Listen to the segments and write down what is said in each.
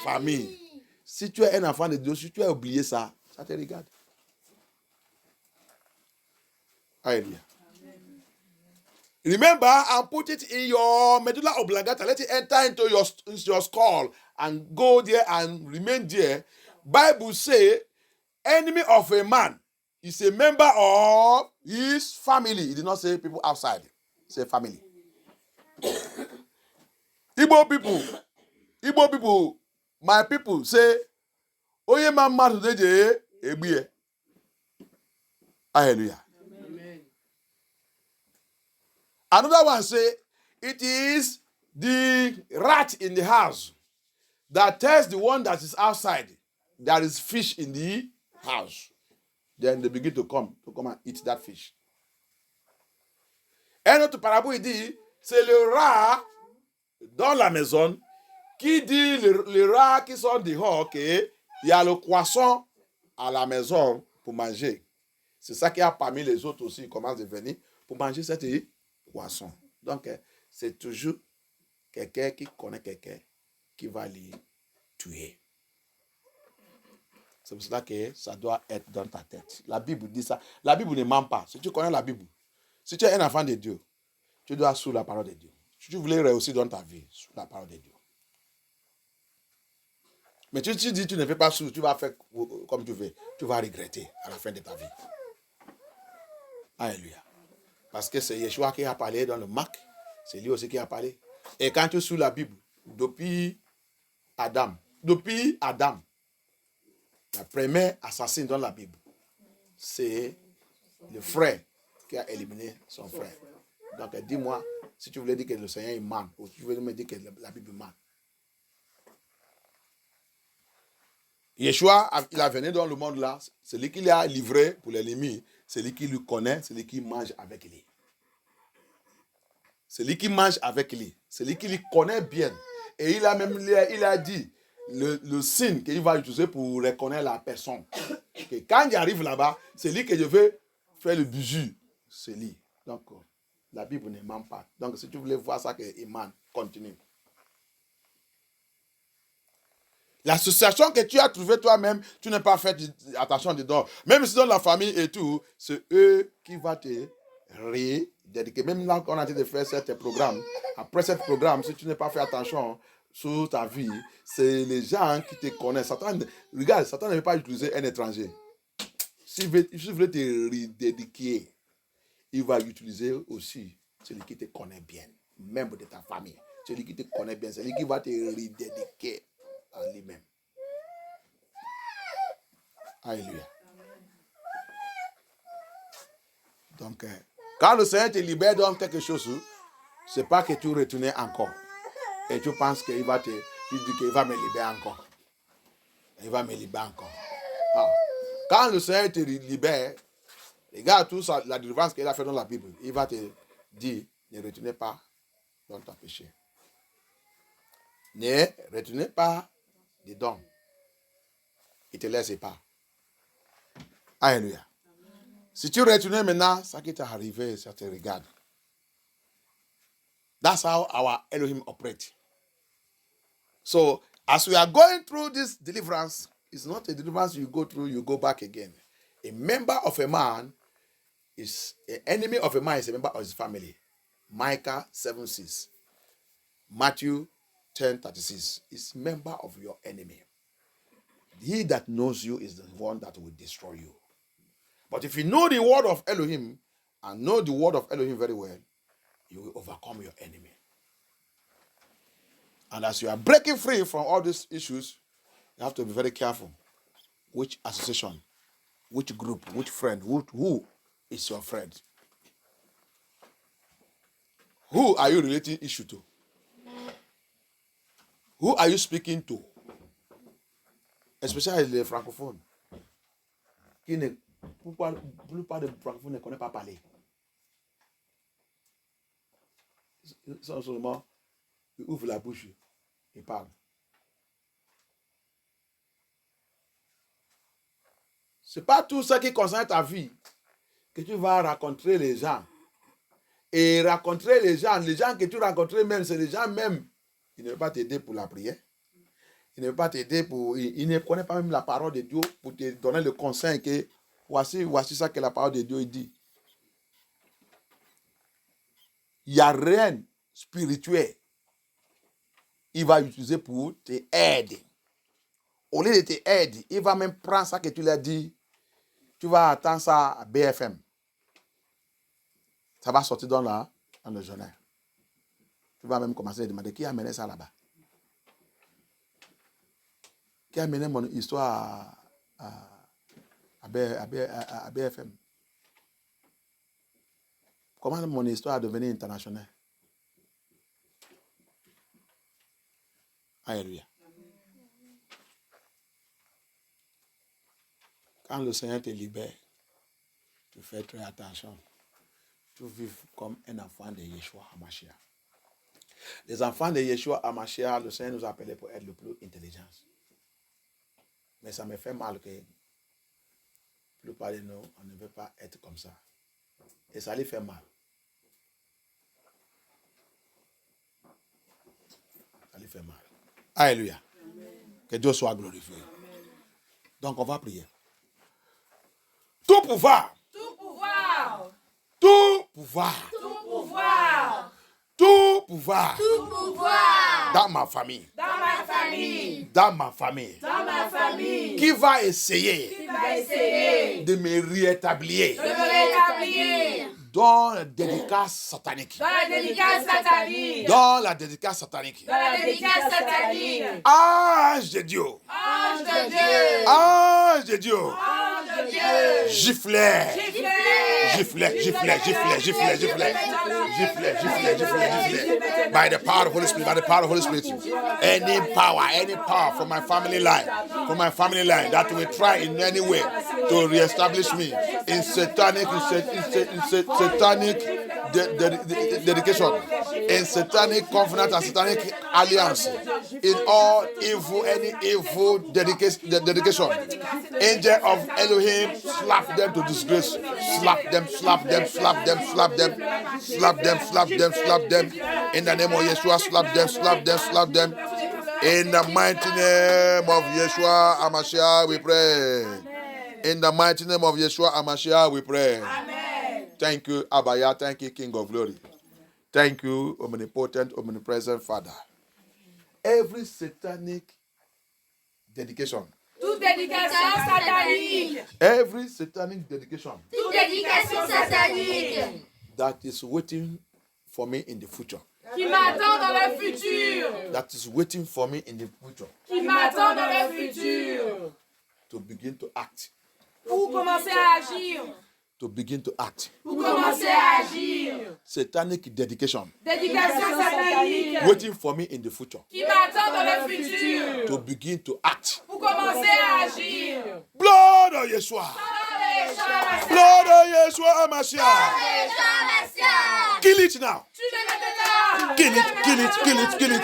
famille. Si tu es un enfant de Dieu, si tu as oublié ça, ça te regarde. Alléluia. Remember, and put it in your medulla oblongata. Let it enter into your skull and go there and remain there. Bible say, enemy of a man is a member of his family. It did not say people outside. It said family. Igbo people, my people say, oye man mad today, ebiye. Hallelujah. Amen. Another one say, it is the rat in the house that tells the one that is outside there is fish in the house. Then they begin to come and eat that fish. Un autre parabole, il dit, c'est le rat dans la maison qui dit le rat qui sont dehors qu'il y a le poisson à la maison pour manger. C'est ça qui a parmi les autres aussi, ils commencent à venir pour manger cette poisson. Donc, c'est toujours quelqu'un qui connaît quelqu'un qui va les tuer. C'est pour cela que ça doit être dans ta tête. La Bible dit ça. La Bible ne ment pas. Si tu connais la Bible, si tu es un enfant de Dieu, tu dois suivre la parole de Dieu. Si tu voulais réussir dans ta vie, suivre la parole de Dieu. Mais tu dis tu ne fais pas suivre, tu vas faire comme tu veux. Tu vas regretter à la fin de ta vie. Alléluia. Parce que c'est Yeshua qui a parlé dans le Marc. C'est lui aussi qui a parlé. Et quand tu suis la Bible, depuis Adam, la première assassin dans la Bible, c'est le frère qui a éliminé son frère. Donc dis-moi, si tu voulais dire que le Seigneur est mal, ou si tu voulais me dire que la Bible est mal. Yeshua, il a venu dans le monde là, c'est lui qui l'a livré pour l'ennemi, c'est lui qui le connaît, c'est lui qui mange avec lui. C'est lui qui mange avec lui, c'est lui qui le connaît bien. Et il a dit, le signe qu'il va utiliser pour reconnaître la personne. Que quand il arrive là-bas, c'est lui que je veux faire le bijou. C'est lui. Donc, la Bible ne ment pas. Donc, si tu voulais voir ça, qu'il ment, continue. L'association que tu as trouvée toi-même, tu n'as pas fait attention dedans. Même si dans la famille et tout, c'est eux qui vont te redédiquer. Même là, quand on a dit de faire ce programme, après ce programme, si tu n'as pas fait attention sur ta vie, c'est les gens qui te connaissent. Regarde, Satan ne veut pas utiliser un étranger. S'il veut te redédiquer, il va utiliser aussi celui qui te connaît bien, membre de ta famille. Celui qui te connaît bien, celui qui va te redédiquer à lui-même. Alléluia. Donc, quand le Seigneur te libère dans quelque chose, ce n'est pas que tu retournes encore. Et tu penses qu'il va tu dis qu'il va me libérer encore. Il va me libérer encore. Ah. Quand le Seigneur te libère, regarde tout ça, la délivrance qu'il a fait dans la Bible. Il va te dire, ne retournez pas dans ton péché. Ne retournez pas dedans. Il ne te laisse pas. Alléluia. Si tu retournes maintenant, ça qui t'est arrivé, ça te regarde. That's how our Elohim operates. So, as we are going through this deliverance, it's not a deliverance you go through, you go back again. A member of a man is, an enemy of a man is a member of his family. Micah 7:6. Matthew 10:36. Is member of your enemy. He that knows you is the one that will destroy you. But if you know the word of Elohim, and know the word of Elohim very well, you will overcome your enemy. And as you are breaking free from all these issues, you have to be very careful. Which association, which group, which friend, who is your friend? Who are you relating issue to? Who are you speaking to? Especially les francophones. La plupart des francophones ne connaissent pas parler. Ils sont seulement, ils ouvrent la bouche et parlent. Ce n'est pas tout ça qui concerne ta vie que tu vas rencontrer les gens. Et rencontrer les gens que tu rencontres même, c'est les gens même qui ne veulent pas t'aider pour la prière. Il ne veut pas t'aider il ne connaît pas même la parole de Dieu pour te donner le conseil que voici ça que la parole de Dieu dit. Il n'y a rien spirituel. Il va utiliser pour t'aider. Au lieu de t'aider, il va même prendre ça que tu lui as dit. Tu vas attendre ça à BFM. Ça va sortir dans le journal. Tu vas même commencer à demander qui a amené ça là-bas. Qui a amené mon histoire à BFM. Comment mon histoire est devenue internationale? Alléluia. Quand le Seigneur te libère, tu fais très attention. Tu vis comme un enfant de Yeshua HaMashiach. Les enfants de Yeshua HaMashiach, le Seigneur nous a appelés pour être le plus intelligent. Mais ça me fait mal que la plupart de nous, on ne veut pas être comme ça. Et ça lui fait mal. Ça lui fait mal. Alléluia. Que Dieu soit glorifié. Donc on va prier. Tout pouvoir. Tout pouvoir. Tout pouvoir. Tout pouvoir. Tout pouvoir. Tout pouvoir. Dans ma famille. Dans ma famille. Dans ma famille. Dans ma famille. Qui va essayer. Qui va essayer. De me rétablir. De me rétablir. Dans la dédicace satanique. Dans la dédicace satanique. Dans la dédicace satanique. Dans la dédicace satanique. Ange de Dieu. Ange de Dieu. Ange de Dieu. Ange de Dieu. Giflet. Giflet. Giflet, giflet, giflet, giflet, giflet. Giflet, giflet, giflet, giflet. By the power of the Holy Spirit, by the power of the Holy Spirit. Any power from my family line, that will try in any way to reestablish me in satanic dedication, in satanic covenant and satanic alliance, in all evil, any evil dedication. Angel of Elohim, slap them to disgrace. Slap them, slap them, slap them, slap them, slap them, slap them, slap them. In the name of Yeshua, slap them, slap them, slap them. In the mighty name of Yeshua HaMashiach, we pray. In the mighty name of Yeshua HaMashiach, we pray. Amen. Thank you, Abaya. Thank you, King of Glory. Thank you, omnipotent, omnipresent Father. Every satanic dedication. Toute dédication satanique. Every satanic dedication Toute dédication satanique. that is waiting for me in the future. Qui m'attend dans le futur. That is waiting for me in the future Qui m'attend dans le futur. to begin to act. Pour commencer à agir. To begin to act. Pour commencer à agir. Satanic dedication Dédication satanique. waiting for me in the future Qui m'attend dans le futur. to begin to act. Pour commencer à agir. Blood of Yeshua. Blood of Yeshua HaMashiach. Kill it now. Kill it, kill it, kill it, kill it.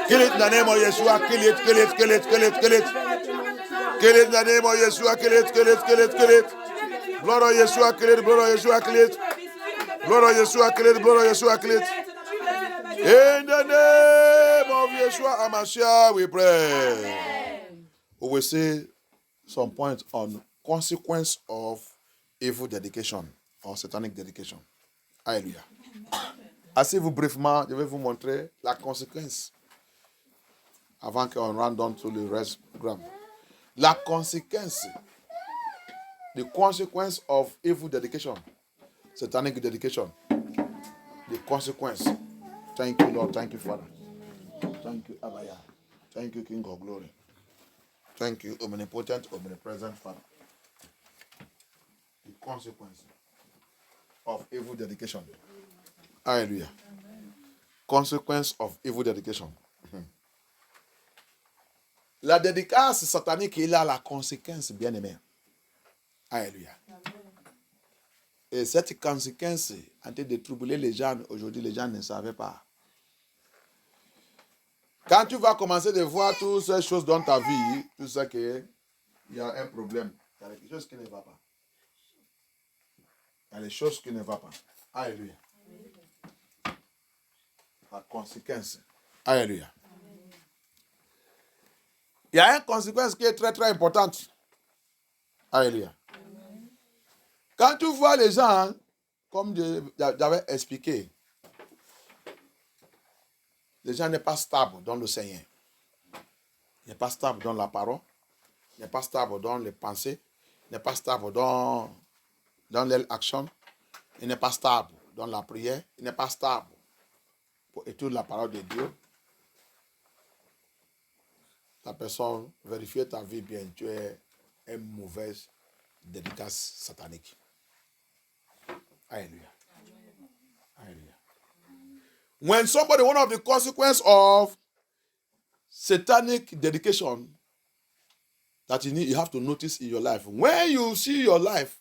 Kill it in the name of Yeshua. Kill it, kill it, kill it, kill it, kill it. Kill it in the name of Yeshua. Kill it, kill it, kill it, kill it. Blood of Yeshua, kill it, blood of Yeshua, kill it. Blood of Yeshua, kill it, blood of Yeshua, kill it. In the name of Yeshua HaMashiach, we pray. We will see some points on consequence of evil dedication or satanic dedication. Alléluia. Asseyez-vous brièvement, je vais vous montrer la conséquence avant qu'on rentre dans tout le reste du programme. La conséquence, the consequence of evil dedication, satanic dedication, the consequence. Thank you, Lord. Thank you, Father. Thank you, Abaya. Thank you, King of Glory. Thank you, omnipotent, omnipresent Father. The consequence of evil dedication. Hallelujah. Consequence of evil dedication. La dédicace satanique, il a la conséquence, bien aimé. Alléluia. Et cette conséquence, en train de troubler les gens, aujourd'hui, les gens ne savaient pas. Quand tu vas commencer de voir toutes ces choses dans ta vie, tu sais qu'il y a un problème. Il y a quelque chose qui ne va pas. Il y a des choses qui ne vont pas. Alléluia. La conséquence. Alléluia. Il y a une conséquence qui est très très importante. Alléluia. Quand tu vois les gens, comme j'avais expliqué, les gens n'est pas stable dans le Seigneur. N'est pas stable dans la parole, n'est pas stable dans les pensées, n'est pas stable dans leur action, il n'est pas stable dans la prière, il n'est pas stable pour étudier la parole de Dieu. La personne vérifie ta vie bien, tu es une mauvaise dédicace satanique. Alléluia. Alléluia. When somebody, one of the consequences of satanic dedication that you have to notice in your life, when you see your life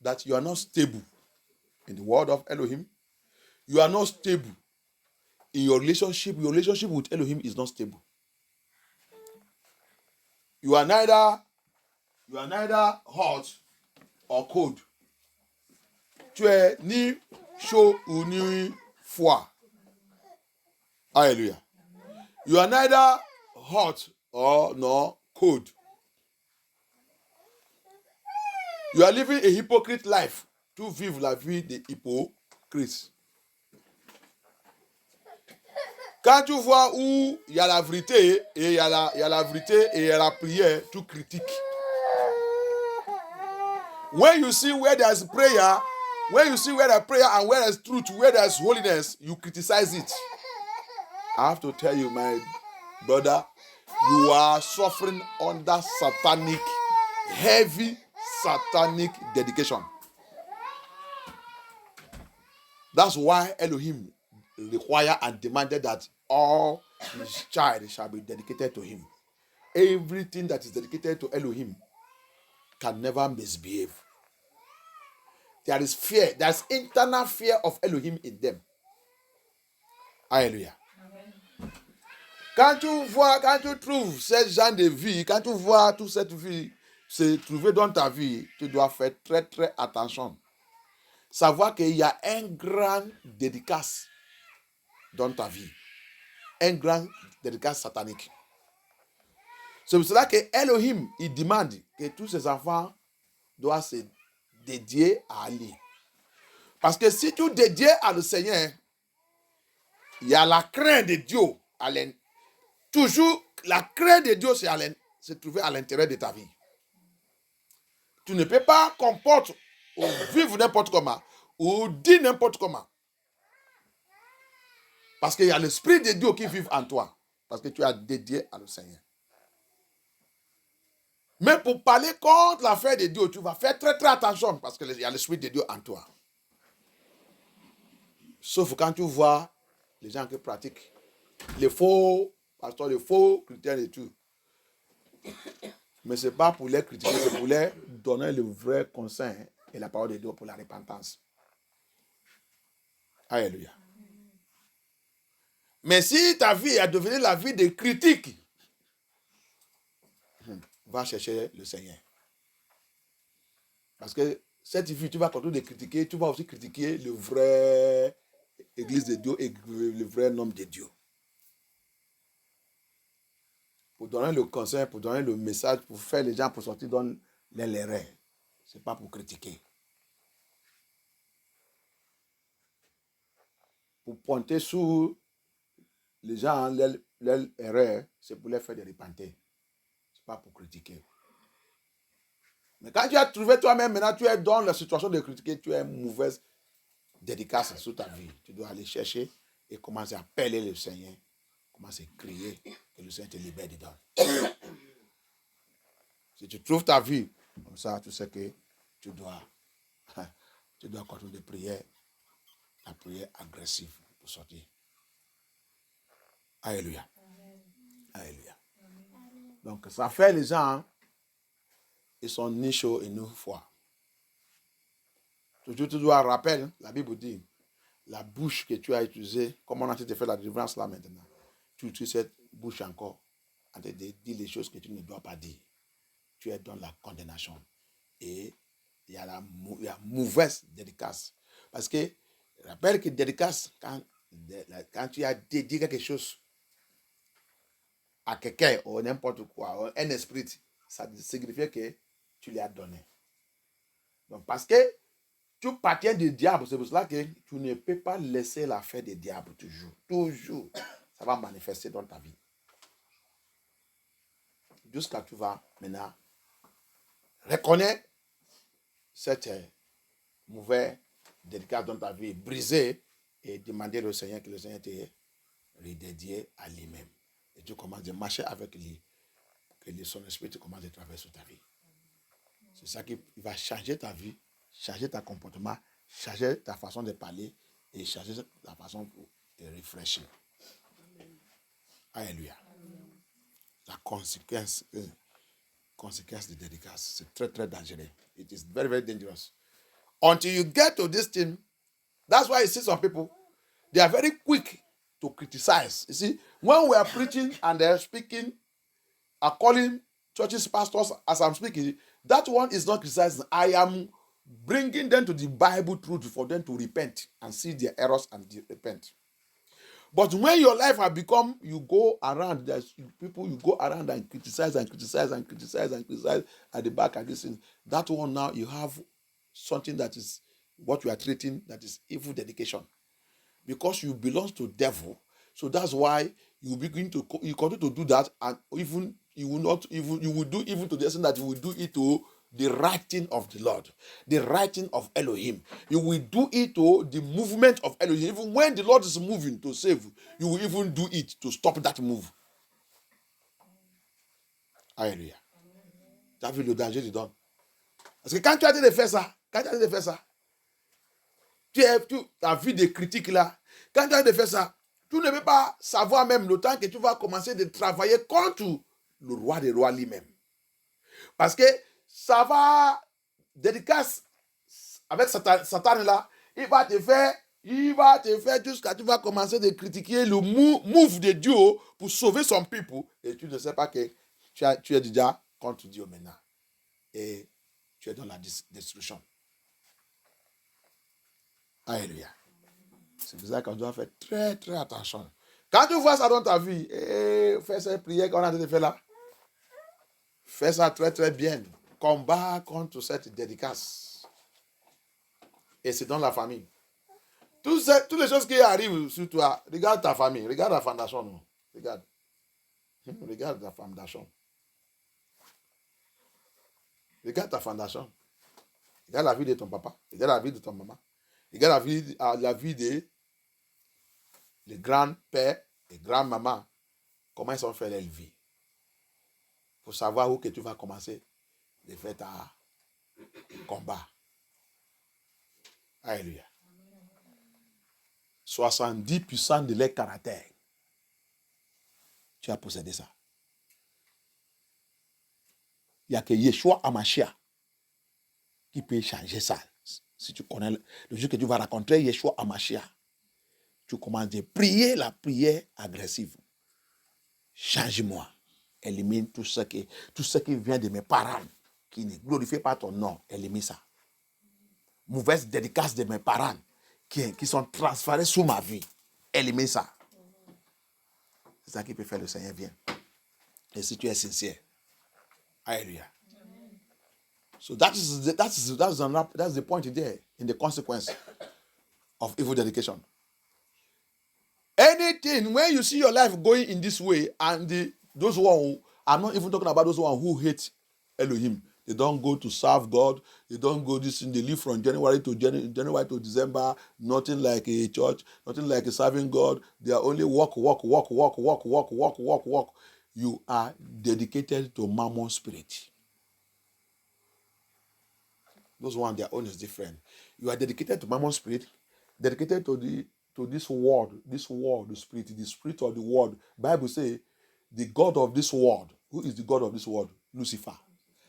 that you are not stable in the word of Elohim, you are not stable in your relationship with Elohim is not stable. You are neither hot or cold. Tu es ni chaud ou ni froid. Hallelujah. You are neither hot or nor cold. You are living a hypocrite life. Tu vives la vie des hypocrites. Quand tu vois où il y a la vérité et il y a la vérité et il y a la prière, tu critiques. When you see where there's prayer, when you see where there's prayer and where there's truth, where there's holiness, you criticize it. I have to tell you, my brother, you are suffering under satanic, heavy satanic dedication. That's why Elohim required and demanded that all his child shall be dedicated to him. Everything that is dedicated to Elohim can never misbehave. There is fear. There's internal fear of Elohim in them. Alléluia. Quand tu trouves ce genre de vie, quand tu vois toute cette vie se trouver dans ta vie, tu dois faire très très attention. Savoir qu'il y a un grand dédicace dans ta vie. Un grand dédicace satanique. C'est pour cela que Elohim, il demande que tous ses enfants doivent se dédier à lui. Parce que si tu dédies à le Seigneur, il y a la crainte de Dieu. Toujours, la crainte de Dieu, se trouver à l'intérieur de ta vie. Tu ne peux pas comporter ou vivre n'importe comment ou dire n'importe comment. Parce qu'il y a l'Esprit de Dieu qui vit en toi. Parce que tu as dédié à le Seigneur. Mais pour parler contre l'affaire de Dieu, tu vas faire très très attention parce qu'il y a l'Esprit de Dieu en toi. Sauf quand tu vois les gens qui pratiquent les faux pasteurs, les faux chrétiens et tout. Mais ce n'est pas pour les critiquer, c'est pour les donner le vrai conseil et la parole de Dieu pour la repentance. Alléluia. Mais si ta vie est devenue la vie de critique, va chercher le Seigneur. Parce que cette vie, tu vas continuer de critiquer, tu vas aussi critiquer le vrai Église de Dieu et le vrai homme de Dieu. Pour donner le conseil, pour donner le message, pour faire les gens pour sortir dans l'erreur. Ce n'est pas pour critiquer. Pour pointer sur les gens, leur erreur, c'est pour les faire de repentir. Ce n'est pas pour critiquer. Mais quand tu as trouvé toi-même, maintenant tu es dans la situation de critiquer, tu as une mauvaise dédicace sur ta vie. Tu dois aller chercher et commencer à appeler le Seigneur. Commencer à crier que le Seigneur te libère dedans. Si tu trouves ta vie comme ça, tu sais que tu dois continuer de prier, la prière agressive pour sortir. Alléluia. Alléluia. Donc ça fait les gens, ils sont ni chauds et ni froids. Toujours tu dois rappeler, la Bible dit, la bouche que tu as utilisée, comme on a fait la délivrance là maintenant, tu utilises cette bouche encore en train de dire les choses que tu ne dois pas dire. Tu es dans la condamnation. Et il y a la mauvaise dédicace. Parce que, rappelle que dédicace, quand tu as dédié quelque chose, à quelqu'un ou n'importe quoi, ou un esprit, ça signifie que tu lui as donné. Donc, parce que tu appartiens du diable, c'est pour cela que tu ne peux pas laisser l'affaire des diables toujours. Toujours, ça va manifester dans ta vie. Jusqu'à tu vas maintenant reconnaître cette mauvaise dédicace dans ta vie, briser et demander au Seigneur que le Seigneur te redédié à lui-même. Et tu commences à marcher avec lui, que son esprit te commence à travailler sur ta vie. C'est ça qui va changer ta vie, changer ton comportement, changer ta façon de parler et changer ta façon de réfléchir. Alléluia. La conséquence de dédicace, c'est très, très dangereux. It is very, very dangerous. Until you get to this thing, that's why you see some people, they are very quick to criticize. You see, when we are preaching and they're speaking, are calling churches pastors as I'm speaking, that one is not criticizing. I am bringing them to the Bible truth for them to repent and see their errors and repent. But when your life has become, you go around, there's people you go around and criticize and criticize and criticize and criticize at the back and this thing. That one now you have something that is what you are treating that is evil dedication. Because you belong to devil, so that's why you begin to you continue to do that, and even you will do even to the extent that you will do it to the writing of the Lord, the writing of Elohim. You will do it to the movement of Elohim. Even when the Lord is moving to save, you will even do it to stop that move. Alléluia. Tu as vu le danger dedans? Parce que quand tu as de faire ça, tu as vu des critiques là. Quand tu as de faire ça, tu ne peux pas savoir même le temps que tu vas commencer de travailler contre le roi des rois lui-même. Parce que ça va, dédicace avec Satan là, il va te faire jusqu'à tu vas commencer de critiquer le move de Dieu pour sauver son peuple. Et tu ne sais pas que tu es déjà contre Dieu maintenant. Et tu es dans la destruction. Alléluia. C'est pour ça qu'on doit faire très, très attention. Quand tu vois ça dans ta vie, fais cette prière qu'on a fait là. Fais ça très, très bien. Combat contre cette dédicace. Et c'est dans la famille. Toutes les choses qui arrivent sur toi, regarde ta famille, regarde la fondation. Non? Regarde. Regarde la fondation. Regarde ta fondation. Regarde la vie de ton papa. Regarde la vie de ton maman. Regarde la vie de les grands-pères et grands-mamans. Comment ils ont fait leur vie. Pour savoir où que tu vas commencer de faire ta combat. Alléluia. 70% de leur caractère. Tu as possédé ça. Il n'y a que Yeshua Amashia qui peut changer ça. Si tu connais le jour que tu vas rencontrer Yeshua Amashia, tu commences à prier la prière agressive. Change-moi. Élimine tout ce qui vient de mes parents, qui ne glorifient pas ton nom. Élimine ça. Mauvaise dédicace de mes parents, qui sont transférés sous ma vie. Élimine ça. C'est ça qui peut faire le Seigneur. Viens. Et si tu es sincère. Alléluia. So that's the point there in the consequence of evil dedication. Anything, when you see your life going in this way, and those who I'm not even talking about those who hate Elohim. They don't go to serve God. They don't go this thing. They live from January to December. Nothing like a church. Nothing like a serving God. They are only walk. You are dedicated to Mammon spirit. Those ones, their own is different. You are dedicated to Mammon spirit, dedicated to this world, the spirit of the world. Bible says, the God of this world, who is the God of this world? Lucifer,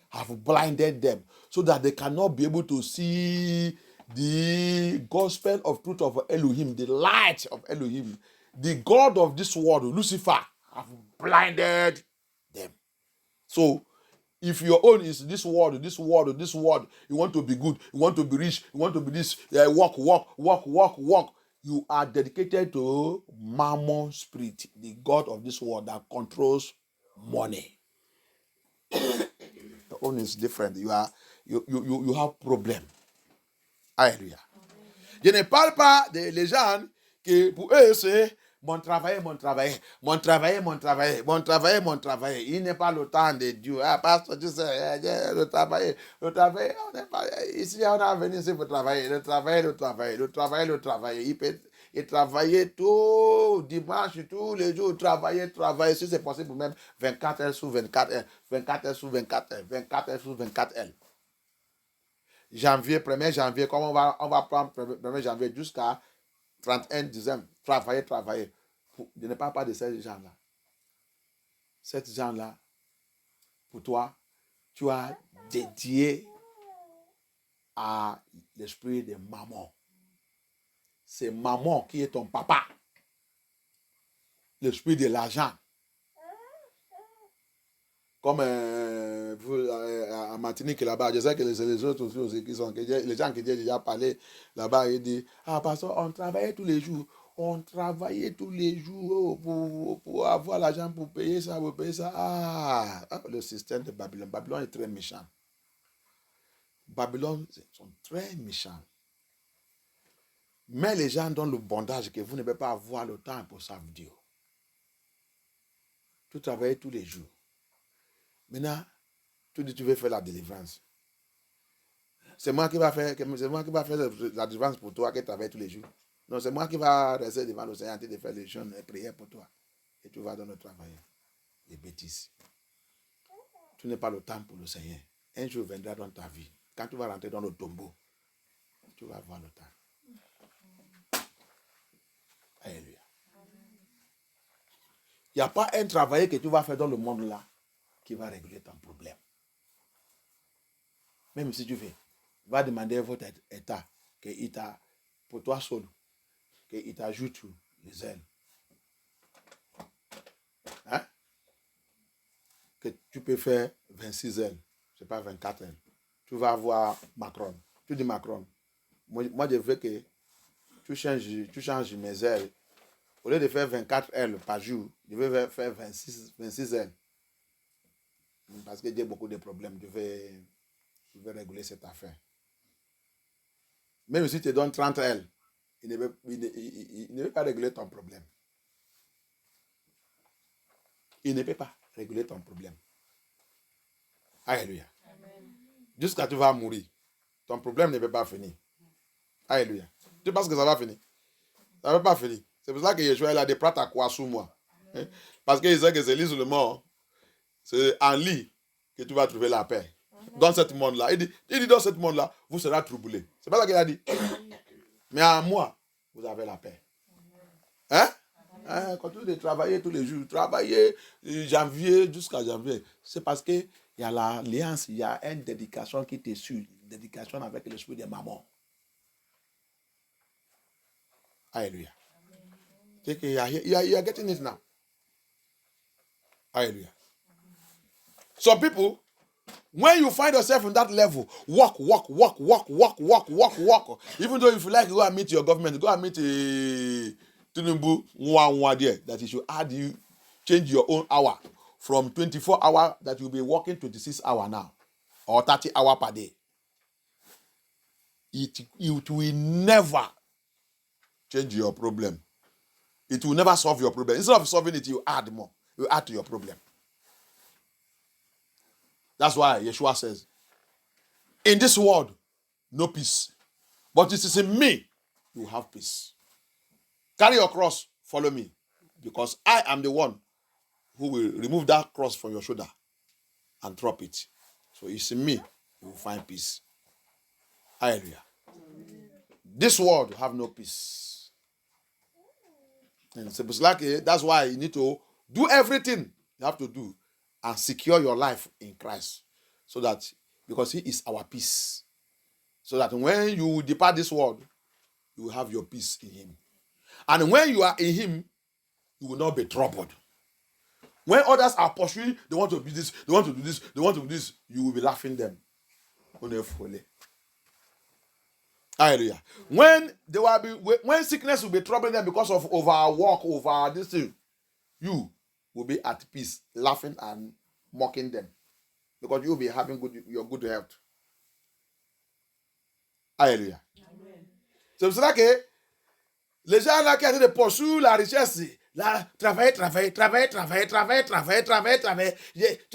have blinded them so that they cannot be able to see the gospel of truth of Elohim, the light of Elohim. The God of this world, Lucifer, have blinded them. So, if your own is this world, you want to be good, you want to be rich, you want to be this, walk. You are dedicated to Mammon spirit, the God of this world that controls money. Your own is different. You have problem. Alléluia. Je ne parle pas des gens qui, pour eux, c'est mon travail. Il n'est pas le temps de Dieu. Ah, pasteur, tu sais, le travail, on n'est pas, ici, on a venu ici pour travailler. Le travail. Il peut travailler tout dimanche, tous les jours, travailler. Si c'est possible, même 24 heures sur 24 heures, 24 heures sur 24 heures, 24 heures sur 24 heures. 1er janvier, comme on va prendre 1er janvier jusqu'à 31 décembre, travailler. Je ne parle pas de ces gens-là. Ces gens-là, pour toi, tu as dédié à l'esprit de maman. C'est maman qui est ton papa. L'esprit de l'argent. Comme à Martinique là-bas, je sais que les autres aussi qui sont, les gens qui ont déjà parlé là-bas, ils disent, ah pasteur, on travaillait tous les jours pour avoir l'argent pour payer ça, Ah, le système de Babylone. Babylone est très méchant. Babylone, ils sont très méchants. Mais les gens donnent le bondage que vous ne pouvez pas avoir le temps pour servir Dieu. Tu travailles tous les jours. Maintenant, tu dis tu veux faire la délivrance. C'est moi qui va faire la délivrance pour toi qui travaille tous les jours. Non, c'est moi qui va rester devant le Seigneur de faire les jeûnes et prières pour toi. Et tu vas dans le travail. Les bêtises. Tu n'as pas le temps pour le Seigneur. Un jour viendra dans ta vie. Quand tu vas rentrer dans le tombeau, tu vas avoir le temps. Alléluia. Il n'y a pas un travail que tu vas faire dans le monde là qui va régler ton problème. Même si tu veux, va demander à votre État qu'il t'a, pour toi seul, qu'il t'ajoute les ailes. Hein? Que tu peux faire 26 ailes, c'est pas 24 ailes. Tu vas avoir Macron. Tu dis Macron, moi je veux que tu changes mes ailes. Au lieu de faire 24 ailes par jour, je veux faire 26 ailes. Parce que j'ai beaucoup de problèmes, je vais réguler cette affaire. Même si tu te donnes 30 ailes, il ne veut pas régler ton problème. Il ne peut pas régler ton problème. Alléluia. Jusqu'à ce que tu vas mourir. Ton problème ne peut pas finir. Alléluia. Tu penses que ça va finir? Ça ne va pas finir. C'est pour ça que Yeshua il a des prates à quoi sous moi. Parce qu'il sait que c'est l'isolement. C'est en lit que tu vas trouver la paix. Dans ce monde-là. Il dit dans ce monde-là, vous serez troublés. C'est pas ça qu'il a dit. Mais en moi, vous avez la paix. Hein? Continuez de travailler tous les jours. Travailler janvier jusqu'à janvier. C'est parce qu'il y a l'alliance, il y a une dédication qui te suit. Une dédication avec l'esprit de maman. Alléluia. You are getting it now. Hallelujah. Some people, when you find yourself in that level, walk. Even though if you like, go and meet your government, go and meet Tinubu there, that he should change your own hour from 24 hours that you'll be working 26 hours now, or 30 hours per day. It will never change your problem. It will never solve your problem. Instead of solving it, you add more. You add to your problem. That's why Yeshua says, in this world, no peace. But it is in me you have peace. Carry your cross, follow me. Because I am the one who will remove that cross from your shoulder and drop it. So it's in me you will find peace. Hallelujah. This world will have no peace. And so it's like that's why you need to do everything you have to do and secure your life in Christ. So that, because he is our peace. So that when you depart this world, you will have your peace in him. And when you are in him, you will not be troubled. When others are pursuing, they want to be this, they want to do this, they want to do this, you will be laughing them. Hallelujah. When sickness will be troubling them because of over our work, over this thing, you will be at peace, laughing and mocking them. Because you will be having your good health. Alléluia. C'est pour cela que les gens là qui ont de poursuivre la richesse, là, travailler. Tu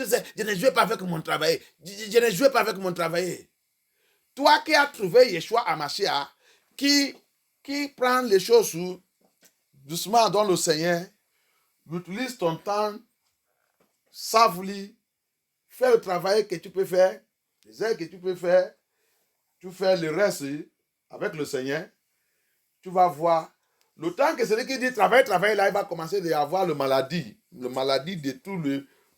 sais, je ne joue pas avec mon travail. Je ne joue pas avec mon travail. Toi qui as trouvé Yeshua Hamashiach, qui prend les choses doucement dans le Seigneur, utilise ton temps, savouris, fais le travail que tu peux faire, les heures que tu peux faire, tu fais le reste avec le Seigneur, tu vas voir. Le temps que celui qui dit travail, là, il va commencer à avoir le maladie de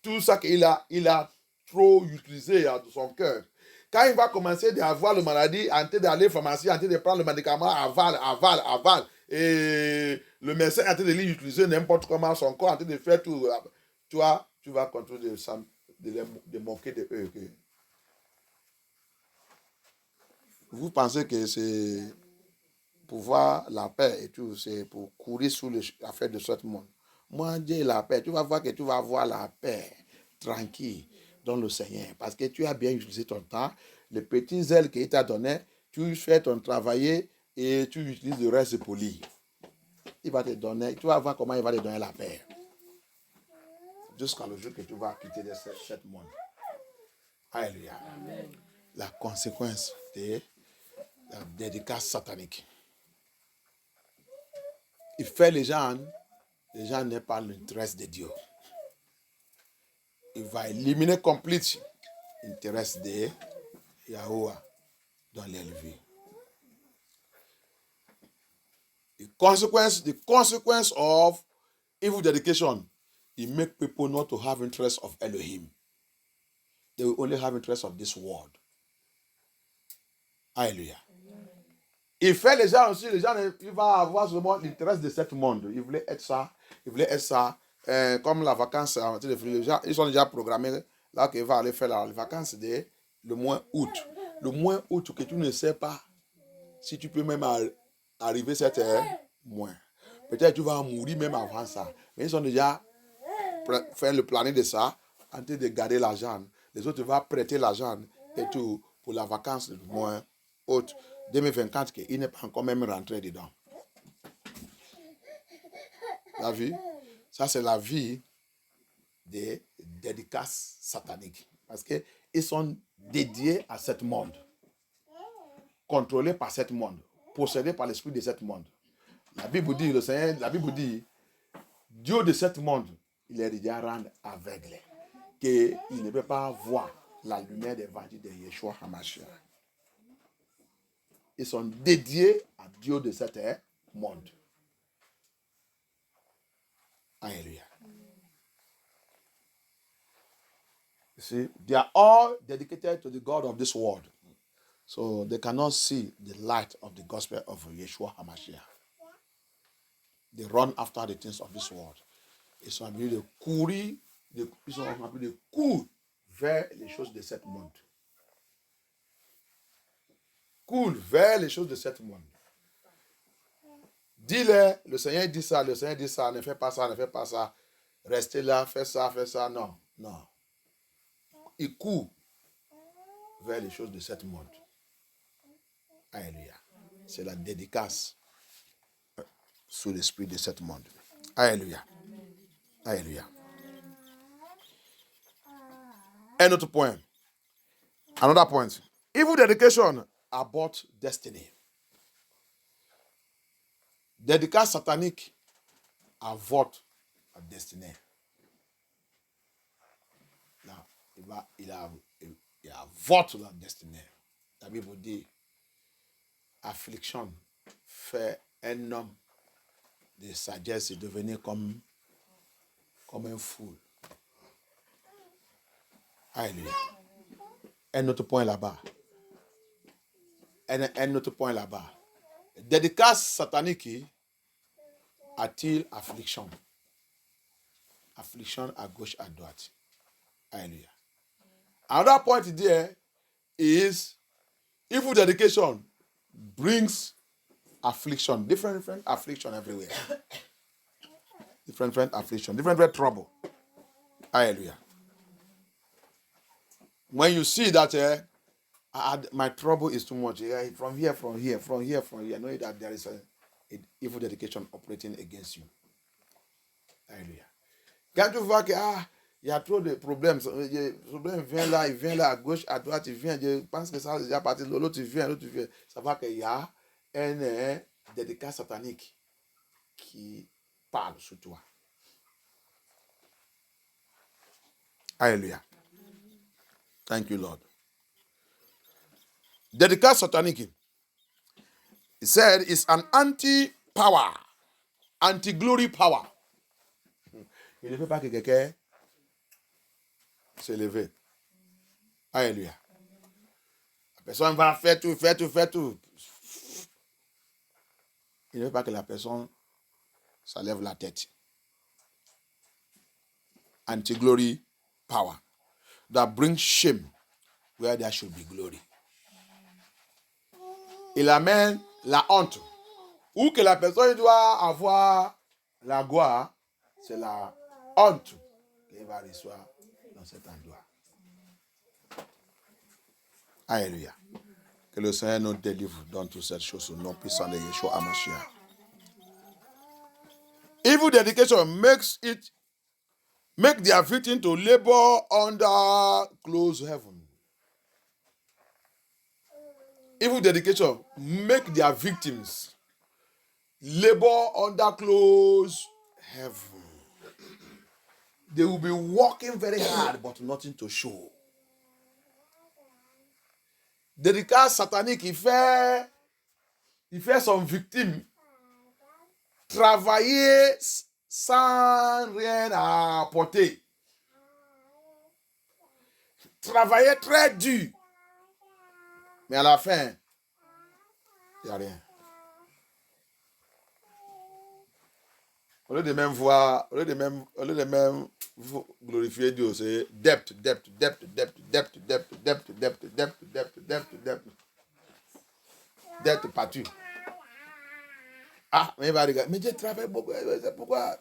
tout ça qu'il a trop utilisé de son cœur. Quand il va commencer à avoir le maladie, en train d'aller à la pharmacie, en train de prendre le médicament, aval, et le médecin est en train de l'utiliser n'importe comment son corps, en train de faire tout, toi, tu vas continuer de moquer de eux. Vous pensez que c'est pour voir la paix et tout, c'est pour courir sous l'affaire de ce monde. Moi, Dieu, la paix, tu vas voir que tu vas avoir la paix tranquille dans le Seigneur. Parce que tu as bien utilisé ton temps. Les petits ailes qu'il t'a donné, tu fais ton travail et tu utilises le reste pour lui. Il va te donner, tu vas voir comment il va te donner la paix. Jusqu'à le jour que tu vas quitter de ce monde. Alléluia. La conséquence de la dédicace satanique. Il fait les gens n'aient pas l'intérêt de Dieu. Il va éliminer complètement l'intérêt de Yahweh dans leur vie. The consequence of evil dedication, it make people not to have interest of Elohim. They will only have interest of this world. Alléluia. Il fait les gens aussi, il va avoir seulement l'intérêt de ce monde. Il voulait être ça. Comme la vacance, ils sont déjà programmés là qu'il va aller faire les vacances le mois août. Le mois août que tu ne sais pas si tu peux même arriver cet mois. Peut-être tu vas mourir même avant ça. Mais ils ont déjà fait le planning de ça, en train de garder l'argent. Les autres vont prêter l'argent et tout pour la vacance du mois août 2024, qu'il n'est pas encore même rentré dedans. La vie, ça c'est la vie des dédicaces sataniques. Parce qu'ils sont dédiés à ce monde. Contrôlés par ce monde. Possédés par l'esprit de ce monde. La Bible dit, Dieu de ce monde, il est déjà rendu aveugle. Qu'il ne peut pas voir la lumière de l'évangile de Yeshua Hamashiach. Ils sont dédiés à Dieu de cet monde. Alléluia. You see, they are all dedicated to the God of this world. So they cannot see the light of the gospel of Yeshua HaMashiach. They run after the things of this world. Ils sont habitués de courir, vers les choses de ce monde. Cours vers les choses de ce monde. Dis-le, le Seigneur dit ça, ne fais pas ça. Restez là, fais ça. Non. Il court vers les choses de ce monde. Alléluia. C'est la dédicace sous l'esprit de ce monde. Alléluia. Alléluia. Un autre point. Another point. Evil dedication abort destiny. Dédicace satanique avorte la destinée. Là, il avorte la destinée. La Bible dit, affliction fait un homme de sagesse et devenir comme un fou. Alléluia. Un autre point là-bas. Un autre point là-bas. Dédicace satanique attire affliction. Affliction à gauche, à droite. Alléluia. Another point there is evil dedication brings affliction, different affliction everywhere. different affliction, different trouble. Hallelujah. When you see that my trouble is too much, from here, know that there is a evil dedication operating against you. Hallelujah. Quand tu vois que il y a trop de problèmes, le problème vient là, il vient là, à gauche, à droite, il vient, je pense que ça a déjà parti, l'autre il vient, ça va qu'il y a un dédicat satanique qui parle sur toi. Hallelujah. Thank you, Lord. Dédicat satanique. He said it's an anti-power, anti-glory power. Il ne veut pas que quelqu'un s'élève. Alléluia. La personne va faire tout. Il ne veut pas que la personne s'enlève la tête. Anti-glory power that brings shame where there should be glory. Il amène la honte. Où que la personne doit avoir la gloire, c'est la honte qu'il va recevoir dans cet endroit. Alléluia. Que le Seigneur nous délivre dans toutes cette choses au nom puissant de Yeshua HaMashiach. Evil dedication make their victim to labor under closed heaven. Evil dedication make their victims labor under closed heaven. They will be working very hard, but nothing to show. Dédicat satanique, il fait son victime travailler sans rien apporter. Travailler très dur. Mais à la fin, il n'y a rien. Au lieu de même glorifier Dieu, c'est depth. Depth partout. Mais il va regarder. Mais j'ai travaillé beaucoup. Pourquoi?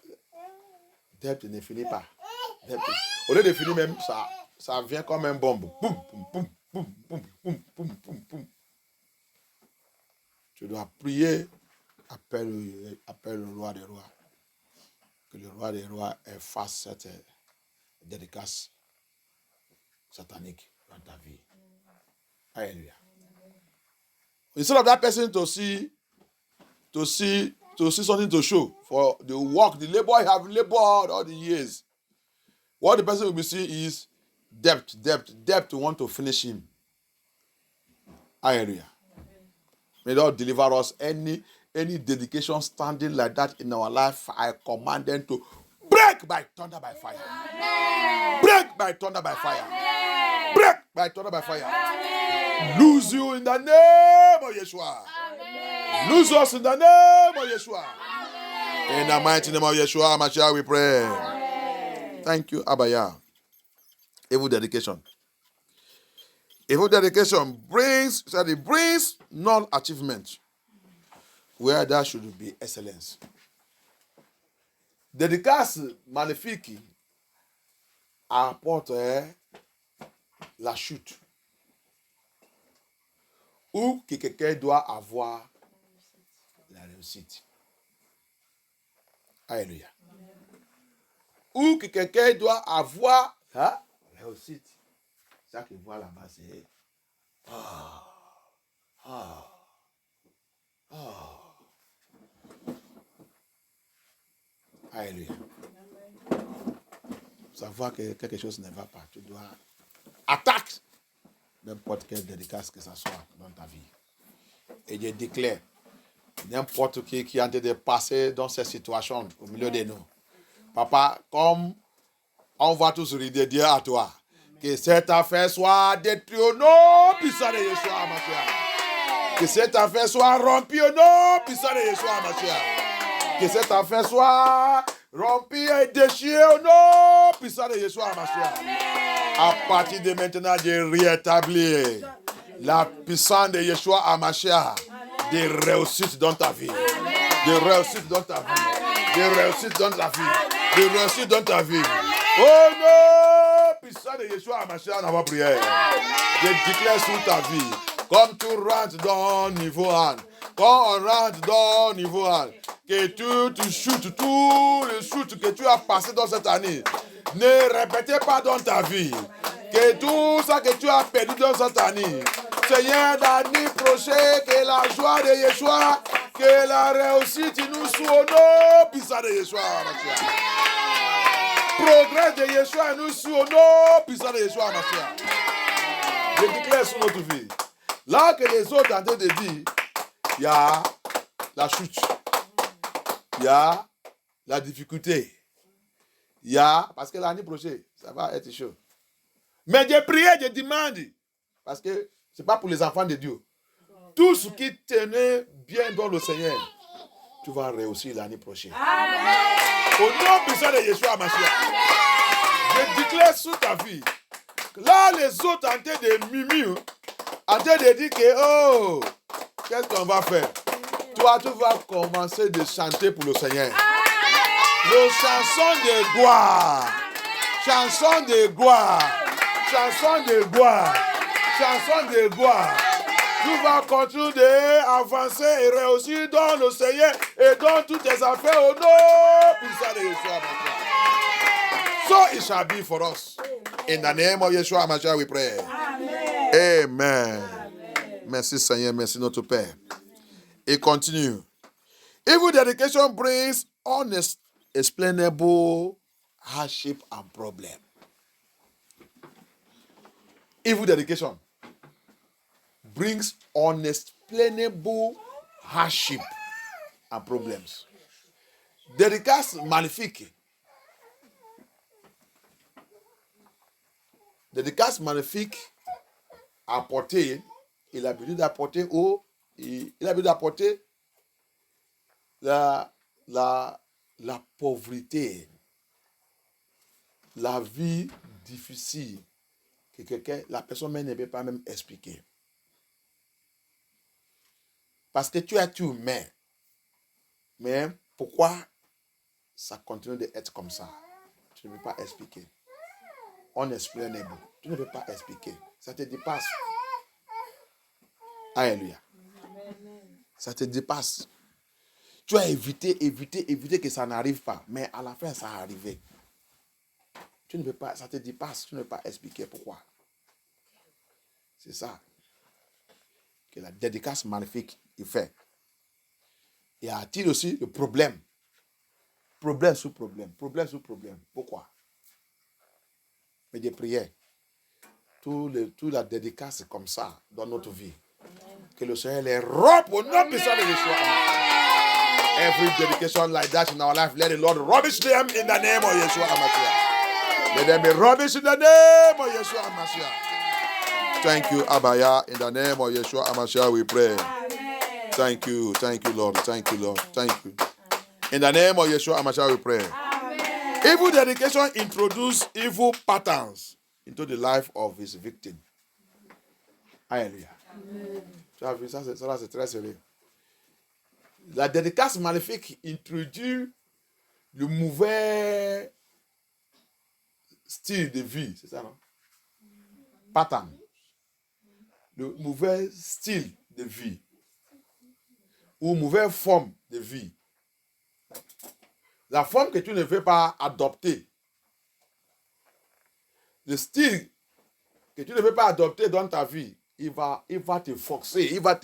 Depth ne finit pas. Depth. Au lieu de finir même, ça vient comme un bombe. Boum, boum, boum, boum, boum, boum, boum, boum. Tu dois prier. Appelle le roi des rois. Que le roi des rois efface cette dédicace satanique dans ta vie. Alléluia. Instead of that person to see something to show for the work, the labor I have labored all the years, what the person will be seeing is depth to want to finish him. Hallelujah. May God deliver us any dedication standing like that in our life. I command them to break by thunder by fire. Amen. Break by thunder by fire. Amen. Break by thunder by fire. Amen. Lose you in the name of Yeshua. Amen. Lose us in the name of Yeshua. Amen. In the mighty name of Yeshua HaMashiach we pray. Amen. Thank you, Abaya. Evil dedication. Evil dedication brings non-achievement where there should be excellence. Dédicace maléfique apporte la chute. Ou que quelqu'un doit avoir la réussite. Alléluia. Ou que quelqu'un doit avoir la réussite. Ça qu'il voit là-bas, c'est Alléluia. Savoir que quelque chose ne va pas, tu dois attaquer n'importe quelle dédicace que ça soit dans ta vie. Et je déclare, n'importe qui est en train de passer dans cette situation au milieu de nous. Papa, comme on va tous dire à toi, que cette affaire soit détruite au nom puissant de Yeshua HaMashiach. Que cette affaire soit rompue au nom puissant de Yeshua HaMashiach. Que cette affaire soit rompue et déchirée au nom puissant de Yeshua HaMashiach. À partir de maintenant, de rétablir la puissance de Yeshua HaMashiach, de réussite dans ta vie. De réussite dans ta vie. de réussite dans ta vie. De réussite dans ta vie. Oh non! Puissant de Yeshua HaMashiach dans ma prière. Je déclare sur ta vie. Comme tu rentres dans niveau 1. Quand on rentre dans niveau 1. Que tu shootes tous les shoots que tu as passé dans cette année. Ne répétez pas dans ta vie. Que tout ça que tu as perdu dans cette année. Seigneur, l'année prochaine, que la joie de Yeshua, que la réussite nous soit au nom puissant de Yeshua HaMashiach. Progrès de Yeshua nous soit au nom puissant de Yeshua HaMashiach. Je déclare sur notre vie. Là que les autres sont en train de dire, il y a la chute, il y a la difficulté, il y a, parce que l'année prochaine, ça va être chaud. Mais je prie, je demande, parce que ce n'est pas pour les enfants de Dieu. Tout ce qui tenait bien dans le Seigneur, tu vas réussir l'année prochaine. Amen. Au nom puissant de Yeshua HaMashiach, je déclare sur ta vie, là les autres en train de mimir, en train de dire que, oh, qu'est-ce qu'on va faire? Toi, tu vas commencer de chanter pour le Seigneur. Le chanson de gloire. Chanson de gloire. Chanson de gloire. Chanson de gloire. Tu vas continuer à avancer et réussir dans le Seigneur et dans toutes tes affaires au nom puissant de Yeshua HaMashiach. So it shall be for us. In the name of Yeshua HaMashiach we pray. Amen. Amen. Merci Seigneur, merci notre Père. Et continue. Evil dedication brings unexplainable hardship and problem. Evil dedication brings unexplainable hardship and problems. Dédicace maléfique. Dédicace maléfique apportée, il a l'habitude d'apporter la pauvreté, la vie difficile que la personne même ne peut pas même expliquer. Parce que tu es humain. Mais pourquoi ça continue d'être comme ça? Tu ne peux pas expliquer. Unexplainable. Tu ne peux pas expliquer. Ça te dépasse. Alléluia. Ça te dépasse. Tu as évité que ça n'arrive pas. Mais à la fin, ça a arrivé. Tu ne peux pas, ça te dépasse. Tu ne peux pas expliquer pourquoi. C'est ça que la dédicace magnifique il fait. Il attire aussi le problème. Problème sur problème. Problème sur problème. Pourquoi? Mais des prières. Toute la dédicace comme ça dans notre vie. Que le Seigneur les rompe au nom puissant de Yeshua. Every dedication like that in our life, let the Lord rubbish them in the name of Yeshua HaMashiach. Let them be rubbish in the name of Yeshua HaMashiach. Thank you, Abaya. In the name of Yeshua HaMashiach, we pray. Amen. Thank you, Lord. Thank you, Lord. Thank you. In the name of Yeshua HaMashiach, we pray. Amen. Evil dedication introduces evil patterns into the life of his victim. Alléluia. Tu as vu ça, c'est très sérieux. La dédicace maléfique introduit le mauvais style de vie, c'est ça, non? Pattern. Le mauvais style de vie. Ou mauvaise forme de vie. La forme que tu ne veux pas adopter. Le style que tu ne veux pas adopter dans ta vie, il va te forcer, il va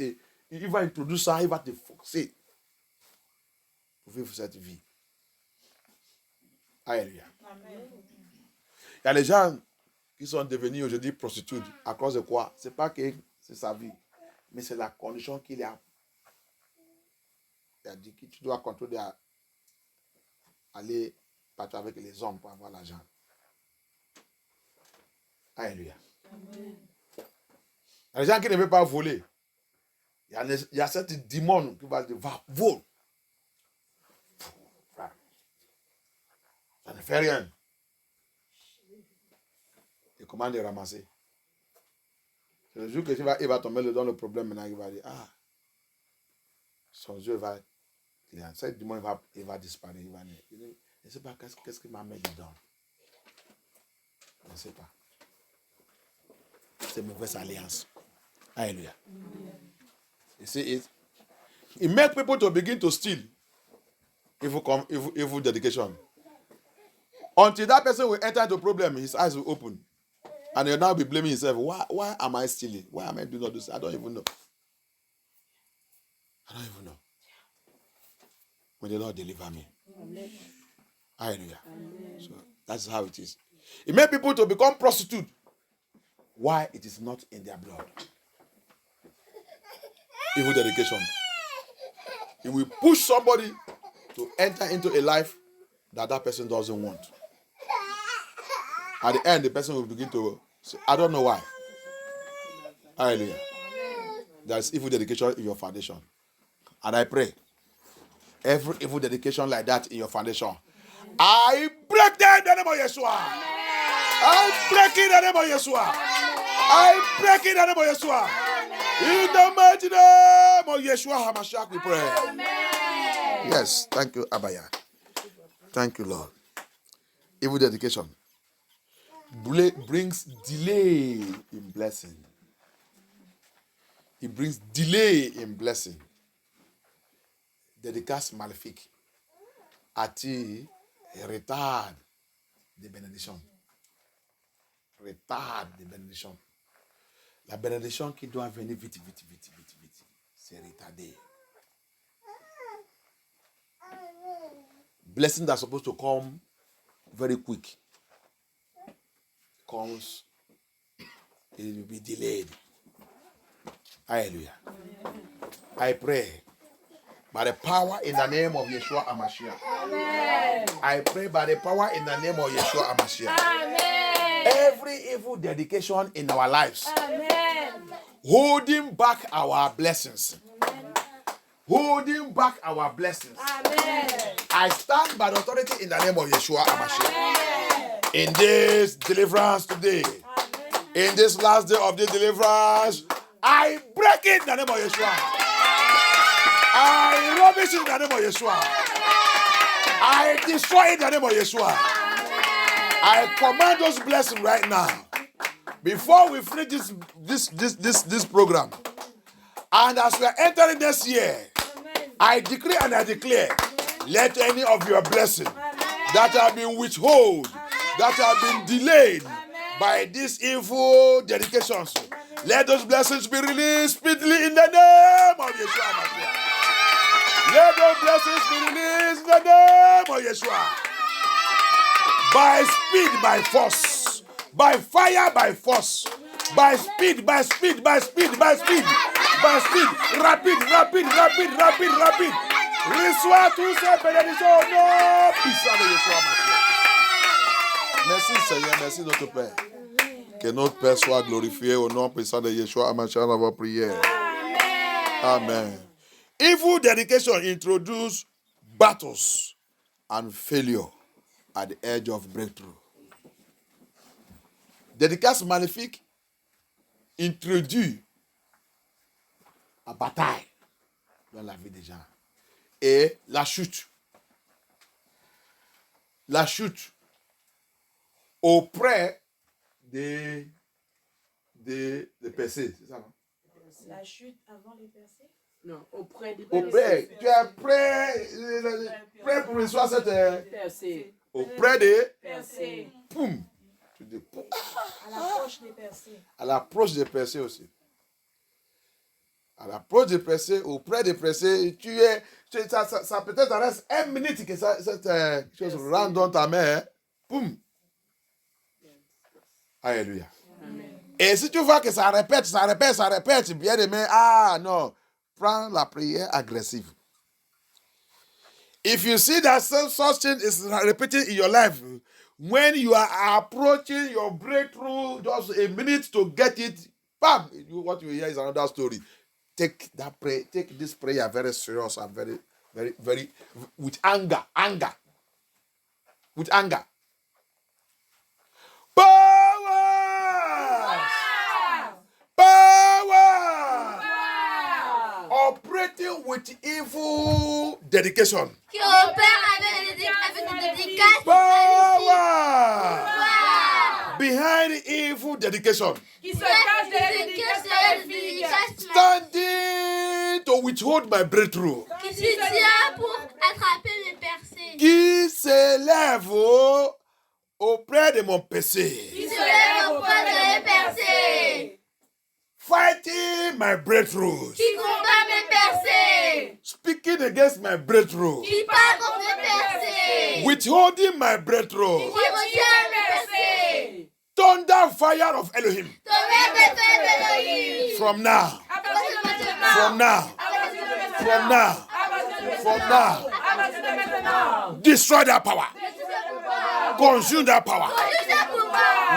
introduire ça, il va te forcer pour vivre cette vie. Alléluia. Il y a des gens qui sont devenus aujourd'hui prostituées à cause de quoi? C'est pas que c'est sa vie, mais c'est la condition qu'il a. Il a dit que tu dois continuer à aller partir avec les hommes pour avoir l'argent. Alléluia. Amen. Il y a des gens qui ne veulent pas voler. Il y a cette démon qui va dire, va, vole. Ça ne fait rien. Et comment les ramasser? C'est le jour que il va tomber dans le problème, maintenant il va dire, son Dieu va Cette démon il va disparaître. Il va naître. Je ne sais pas qu'est-ce que ma mère dit dedans. Je ne sais pas. C'est mauvaise alliance. Hallelujah. You see it? It makes people to begin to steal evil dedication. Until that person will enter into a problem, his eyes will open. And he'll now be blaming himself. Why am I stealing? Why am I doing all this? I don't even know. When the Lord deliver me. Hallelujah. So that's how it is. It makes people to become prostitutes. Why? It is not in their blood. Evil dedication. It will push somebody to enter into a life that person doesn't want. At the end, the person will begin to say, I don't know why. Hallelujah. There's evil dedication in your foundation. And I pray, every evil dedication like that in your foundation, I break them in the name of Yeshua. I break it in the name of Yeshua. I break it in the name of Yeshua. In the mighty name of Yeshua HaMashiach we pray. Yes, thank you, Abaya. Thank you, Lord. Evil dedication brings delay in blessing. It brings delay in blessing. Dédicace maléfique attire et retarde des bénédictions. Retarde des bénédictions. La bénédiction qui doit venir vite, c'est retardé. Blessing that's supposed to come very quick comes, it will be delayed. Hallelujah. I pray by the power in the name of Yeshua HaMashiach. Amen. I pray by the power in the name of Yeshua HaMashiach. Amen. Every evil dedication in our lives, amen, holding back our blessings, amen, holding back our blessings, amen, I stand by the authority in the name of Yeshua HaMashiach. Amen. In this deliverance today, amen, in this last day of this deliverance, I break it in the name of Yeshua. I rubbish it in the name of Yeshua. I destroy it in the name of Yeshua. I command those blessings right now. Before we finish this program, and as we are entering this year, I decree and I declare, let any of your blessings that have been withheld, that have been delayed by these evil dedications, let those blessings be released speedily in the name of Yeshua. Let those blessings be released in the name of Yeshua. By speed, by force. By fire, by force. By speed, by speed, by speed, by speed. By speed. Rapide. Reçois tous ces bénédictions au nom puissant de Yeshua. Merci Seigneur, merci notre Père. Que notre Père soit glorifié au nom puissant de Yeshua HaMashiach dans vos prières. Amen. Evil dedication introduce battles and failure at the edge of breakthrough. Dédicace maléfique introduit la bataille dans la vie des gens. Et la chute. La chute auprès des percées. C'est ça, non? La chute avant les percées? Non, auprès des percées. Tu es prêt pour recevoir cette percée. Auprès des percées. Poum. Tu dis poum. À l'approche des percées. À l'approche des percées aussi. À l'approche des percées, auprès des percées, ça peut-être reste 1 minute que cette chose rentre dans ta main. Poum. Alléluia. Amen. Et si tu vois que ça répète, bien aimé, non, prends la prière agressive. If you see that such thing is repeating in your life, when you are approaching your breakthrough, just a minute to get it, bam, what you hear is another story. Take this prayer very serious and very, very, very, with anger. With anger. Power! Operating with evil dedication. Qui opère avec des dédicaces. Power behind evil dedication. Qui se cache derrière les dédicaces. Standing to withhold my breakthrough. Qui se tient pour attraper mes percées. Qui s'élève auprès de mon péché. Qui se lève auprès de mes percées. Fighting my breakthroughs. Qui combat mes percées. Speaking against my breakthrough. Qui parle contre mes percées. Withholding my breakthrough. Qui retient mes percées. Thunder fire of Elohim. Tonnerre de feu d'Élohim. From now. À partir de maintenant. From now. À partir de maintenant. From now. À partir de From maintenant. now. À partir de maintenant. Destroy that power. Consume that power.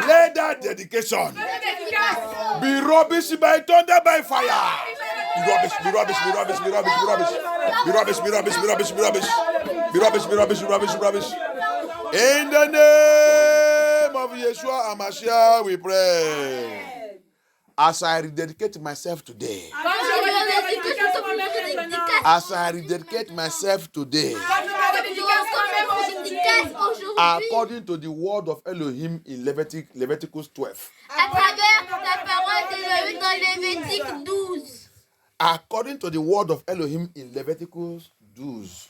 Let that dedication be rubbish by thunder by fire. Be rubbish, be rubbish, be rubbish, be rubbish, be rubbish. Be rubbish, be rubbish, be rubbish, be rubbish. Be rubbish, be rubbish, be rubbish, be rubbish. In the name of Yeshua HaMashiach, we pray. As I rededicate myself today. As I rededicate myself today. According to the word of Elohim in Leviticus 12. À travers la parole d'Élohim dans Lévitique 12. According to the word of Elohim in Leviticus 12.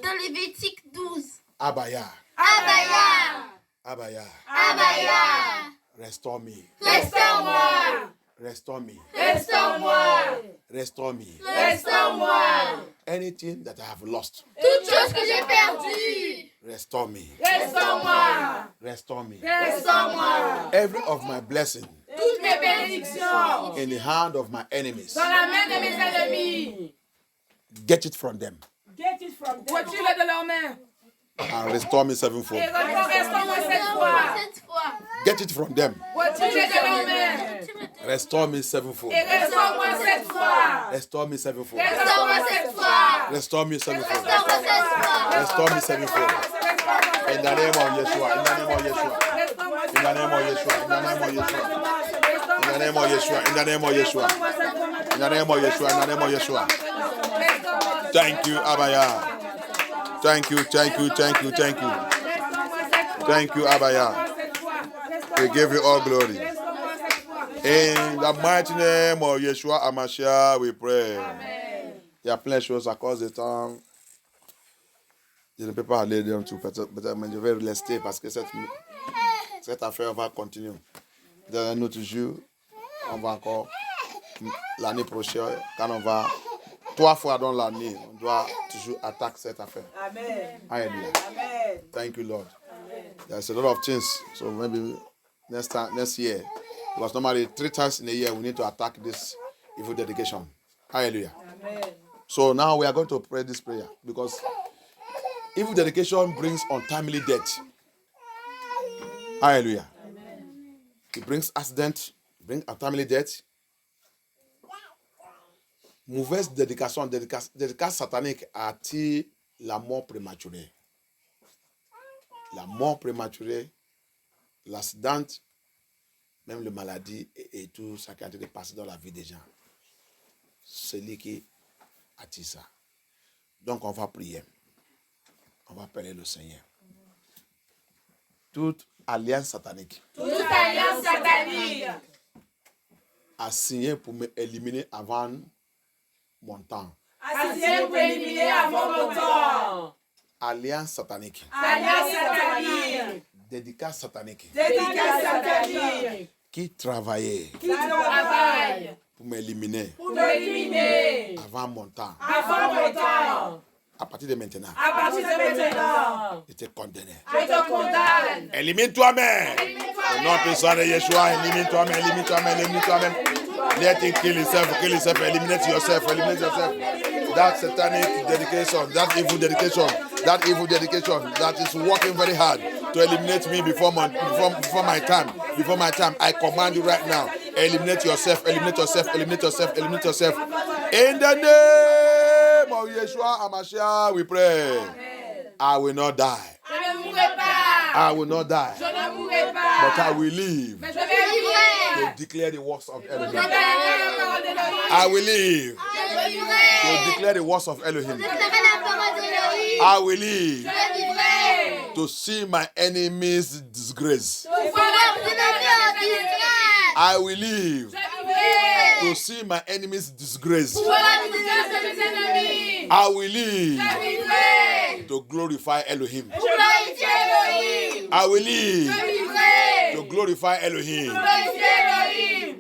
Dans Lévitique 12. Abaya. Abaya. Abaya. Abaya. Restore me. Restaure-moi. Restore me. Restaure-moi. Restore me. Restaure-moi. Anything that I have lost. Toute chose que j'ai perdue. Restore me. Restaure-moi. Restore me. Restaure-moi. Every of my blessings Toutes mes bénédictions in the hand of my enemies. dans la main de mes ennemis. Get it from them. Get it from them. Retire-le de leurs mains. And restore me sevenfold. Et restaure-moi cette fois. Cette fois. Get it from them. Retire-le de leurs mains. Restore me sevenfold. Et restaure-moi cette fois. Restore me sevenfold. Restaure-moi cette fois. Restore me sevenfold. Restaure-moi cette fois. Restore me sevenfold. In the name of Yeshua. In the name of Yeshua. In the name of Yeshua. In the name of Yeshua. In the name of Yeshua. In the name of Yeshua. In the name of Yeshua. In the name of Yeshua. Thank you, Abaya. Thank you, thank you, thank you, thank you. Thank you, Abaya. We give you all glory. In the mighty name of Yeshua HaMashiach, we pray. Il y a plein de choses à cause du temps. Je ne peux pas aller d'un tout, peut-être, mais je vais rester parce que cette affaire va continuer. Dans un autre jour, on va encore, l'année prochaine, quand on va 3 fois dans l'année, on doit toujours attaquer cette affaire. Amen. Hallelujah. Amen. Thank you, Lord. There's a lot of things, so maybe next year, because normally 3 times in a year we need to attack this evil dedication. Hallelujah. Amen. So now we are going to pray this prayer because evil dedication brings untimely death. Hallelujah. Amen. It brings accident, brings untimely death. Mauvaise dédication satanique attire la mort prématurée. La mort prématurée, l'accident, même la maladie et tout ça qui est en train de passer dans la vie des gens. C'est lui qui attire ça. Donc on va prier. On va appeler le Seigneur. Toute alliance satanique. Toute alliance satanique a signé pour m'éliminer avant mon temps. assigné pour éliminer avant mon temps. Alliance satanique. Alliance satanique. Dédicace satanique. Dédicace satanique. Qui travaillait Qui travaille pour m'éliminer pour m'éliminer avant mon temps. avant mon temps. À partir de maintenant, À partir de maintenant, je te condamne. je te condamne. Élimine toi-même. Au nom puissant de Yeshua, élimine toi-même, élimine toi-même, élimine toi-même. Let him kill himself, eliminate yourself, eliminate yourself. That satanic dedication, that evil dedication that is working very hard to eliminate me before my time. Before my time, I command you right now. Eliminate yourself, eliminate yourself, eliminate yourself, eliminate yourself. In the name of Yeshua HaMashiach, we pray. I will not die. Je ne mourrai pas. I will not die. Je ne mourrai pas. But I will live. Mais je vais vivre. to declare the works of Elohim. I will live to declare the works of Elohim. I will live to see my enemies disgrace. I will live to see my enemies disgrace. I will live to glorify Elohim. I will live to glorify Elohim.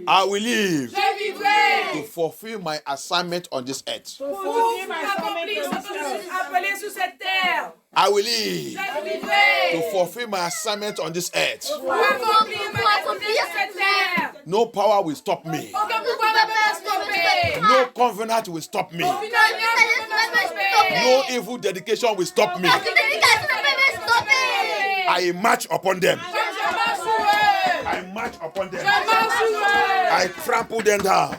I will live to fulfill my assignment on this earth. I will live to fulfill my assignment on this earth. No power will stop me. No covenant will stop me. No evil dedication will stop me. I march upon them. I march upon them. I trample them down.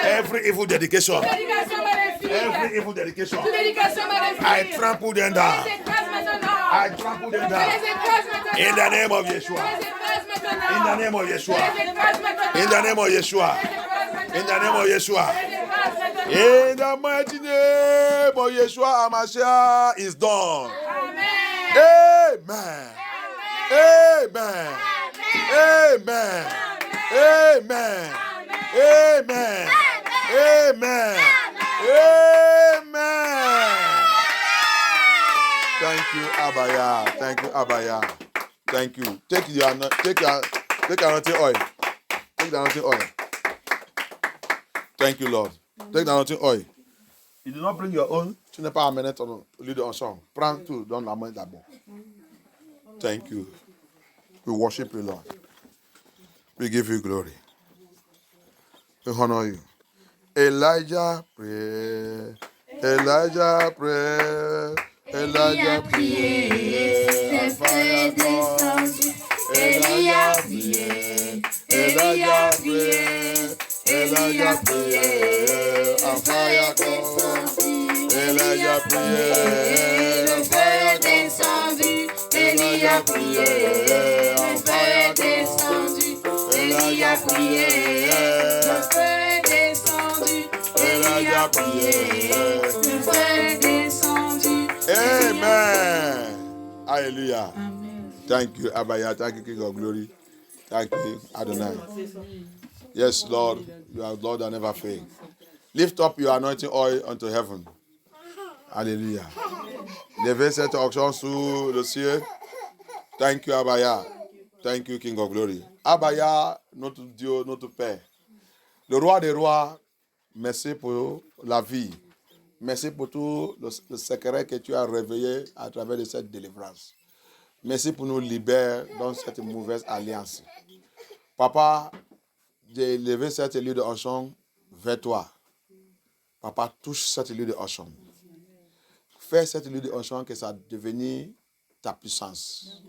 Every evil dedication. Every evil dedication. I trample them down. I trample them down. In the name of Yeshua. In the name of Yeshua. In the name of Yeshua. In the name of Yeshua. In the mighty name of Yeshua, Hamashiach is done. Amen. Amen. Amen. Amen. Amen. Amen. Amen. Thank you, Abaya. Thank you, Abaya. Thank you. Take anointing oil. Take the anointing oil. Thank you, Lord. Take the anointing oil. You do not bring your own. Tu n'es pas amené ton leader en chant. Prends tout, donne la main d'abord. Thank you. We worship you, Lord. We give you glory. We honor you. Elijah pray. Elijah pray. Elijah pray. Fire come. Elijah pray. Elijah pray. Elijah pray. Fire come. Elijah pray. Fire descendu. Elijah prié, le feu est descendu. Elijah prié, le feu est descendu. Elijah prié, le feu est descendu. Amen. Hallelujah. Amen. Thank you, Abaya. Thank you, King of Glory. Thank you, Adonai. Yes, Lord, you are Lord that never fail. Lift up your anointing oil unto heaven. Alléluia. Levez cette onction sous le ciel. Thank you, Abaya. Thank you, King of Glory. Abaya, notre Dieu, notre Père. Le roi des rois, merci pour la vie. Merci pour tout le secret que tu as réveillé à travers de cette délivrance. Merci pour nous libérer dans cette mauvaise alliance. Papa, j'ai levé cette lieu de onction vers toi. Papa, touche cette lieu de onction. Fais cette lieu de onction que ça devienne ta puissance.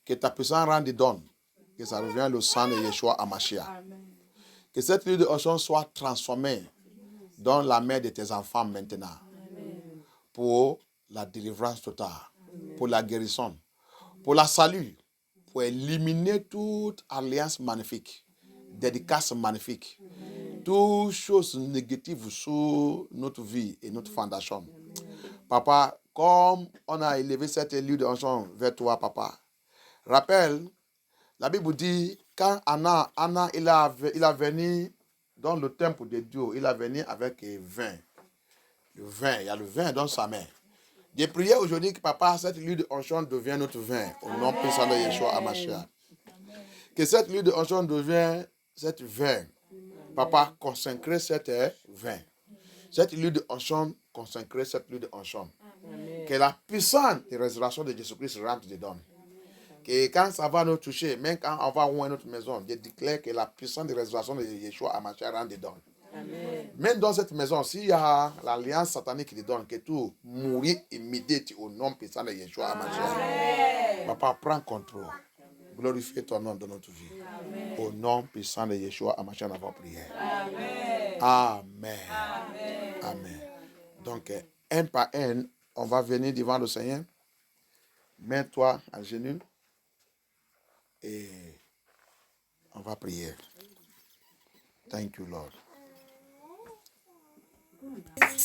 Que ta puissance rende donne. Que ça revienne le sang de Yeshua Hamashiach. Que cette lieu de onction soit transformée dans la main de tes enfants maintenant. Pour la délivrance totale. Pour la guérison. Pour la salut. Pour éliminer toute alliance magnifique. Dédicace magnifique. Toutes choses négatives sur notre vie et notre fondation. Papa, comme on a élevé cette lieu de onction vers toi, papa, rappelle, la Bible dit, quand Anna il a venu dans le temple de Dieu, il a venu avec vin. Le vin, il y a le vin dans sa main. J'ai prié aujourd'hui que papa, cette lieu de onction devienne notre vin, au nom puissant de Yeshua Hamashiach. Que cette lieu de onction devienne cette vin. Papa, consacrez cette vin. Cette lieu de onction, consacrez cette lieu de onction. Que la puissance de résurrection de Jésus-Christ rentre dedans. Que quand ça va nous toucher, même quand on va ouvrir notre maison, je déclare que la puissance de résurrection de Yeshua Hamashiach rentre dedans. Amen. Même dans cette maison, s'il y a l'alliance satanique qui donne, que tout mourir immédiatement au nom puissant de Yeshua Hamashiach. Papa, prends contrôle. Glorifie ton nom dans notre vie. Amen. Au nom puissant de Yeshua Hamashiach, nous avons prié. Amen. Amen. Amen. Amen. Donc, un par un, on va venir devant le Seigneur. Mets-toi à genoux. Et On va prier. Thank you, Lord.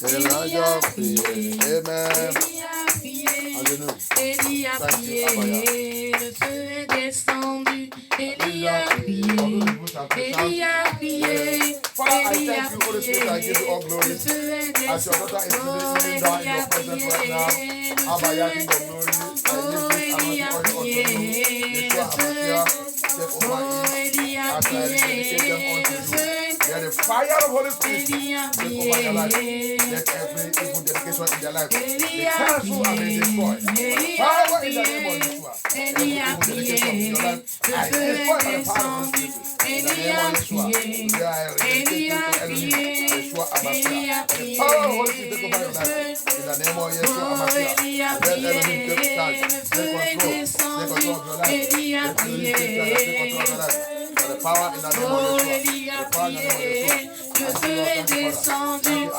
Élie a prié. Amen. Élie a prié, le feu est descendu. Élie a prié, Élie a prié, Father, I Élie a thank you, Holy Spirit. I give you all glory. le feu est As your daughter is descendu. kneeling down in your presence right now, Abba, I give you glory. I lift this anointing oil unto you. Yeshua HaMashiach, take over it. As I dedicate them unto you. Let the fire of Holy Spirit take over their life. Let every evil dedication in their life be cancelled and be destroyed. Power in the name of Yeshua. Every evil dedication in your life, I destroy by the power of Holy Spirit. In the name of Yeshua. We are dedicated to Elohim, Yeshua HaMashiach. The power of Holy Spirit take over your life. In the name of Yeshua HaMashiach. Let Elohim take charge, take control of your life. Let Elohim take charge, take control of your life. The power in the name of Yeshua. The power in the name of Yeshua. Le feu est descendu,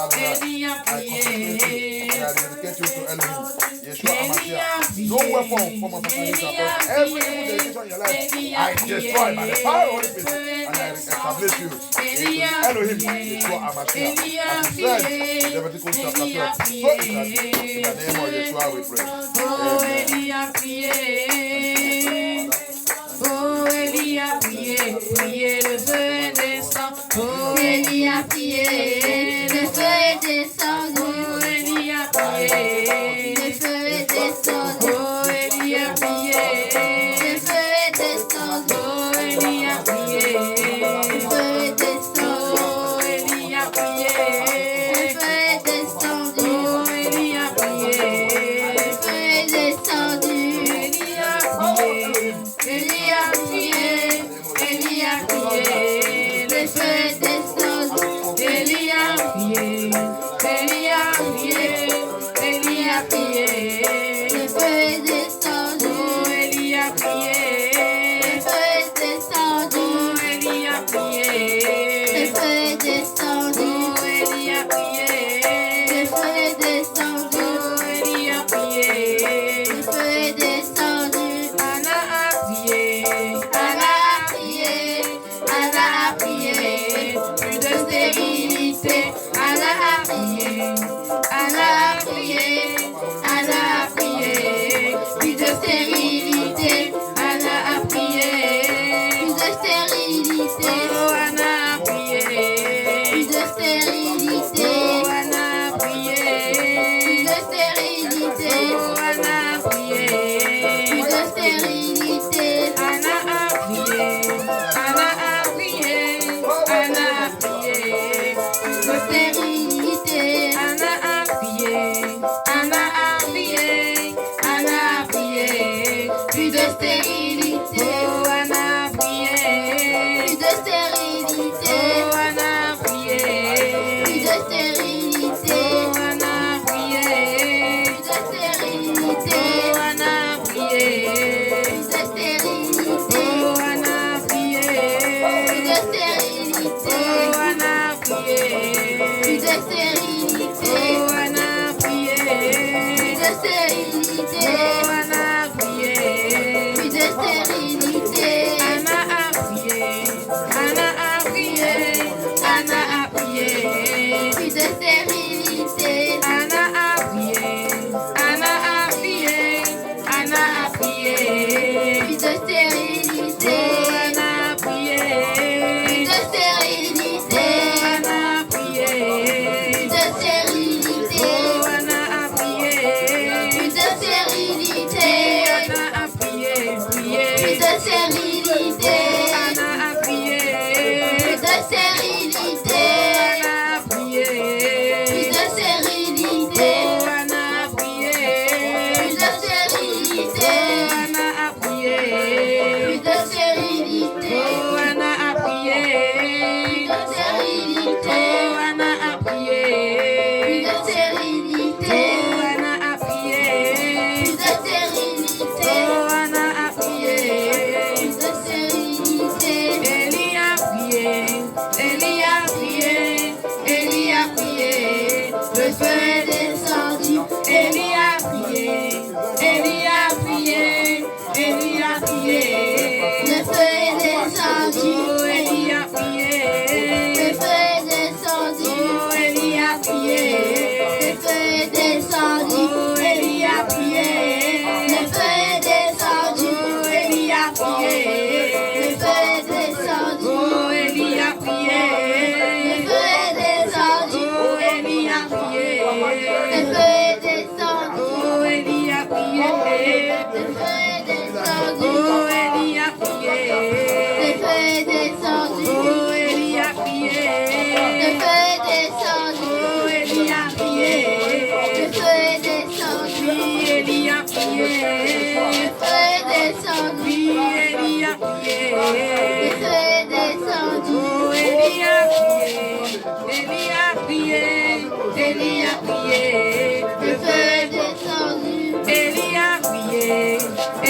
Élie a prié. I dedicate you to Elohim, Yeshua HaMashiach. No weapon from a person every evil dedication in your life, I destroy by the power of the Holy Spirit, and I establish you into Elohim, Yeshua HaMashiach. As he said in Leviticus chapter 12, so it shall be. In the name of Yeshua we pray. Oh, Élie a prié. Oh, Élie a prié, prié, le feu est descendu. Oh, Élie a prié, le feu est descendu. oh, Élie a prié, Le feu est descendu. oh, Élie a prié, Le feu est descendu. oh, Élie a prié, Le feu est descendu. oh, Élie a prié, Le feu est descendu. oh, Élie a prié, Le feu est descendu. Élie a prié, Élie a prié. Élie a prié. Le feu est descendu. Élie a prié, Élie a prié, Élie a prié. Le feu est descendu. Oh, Élie a prié. Le feu est descendu. Oh, Élie a prié. Le feu est descendu. Oh, Élie a prié. Le feu est descendu. Oh, Élie a prié. Le feu est descendu. Anna a prié. Anna a prié. Anna a prié. Plus de stérilité. Anna a prié. Anna a prié. Anna a prié. Plus de stérilité. Anna a prié. Plus de stérilité. Oh, Anna a prié. Plus de stérilité. Oh, Anna a prié. Plus de stérilité. Oh, Anna a prié. Plus de stérilité. Anna a prié. Anna a prié. Anna a prié. Plus de stérilité. Anna a prié. Anna a prié. Anna a prié. Plus de stérilité. Oh, Anna a prié. Plus de stérilité. Oh, Anna a prié. Plus de stérilité. Oh, Anna a prié. Plus de stérilité. Oh, Anna a prié. Plus de stérilité. Oh, Anna a prié. Plus de stérilité. Oh, Anna a prié. Plus de stérilité. Oh, Anna a prié. Plus de stérilité. Oh, Anna a prié. Plus de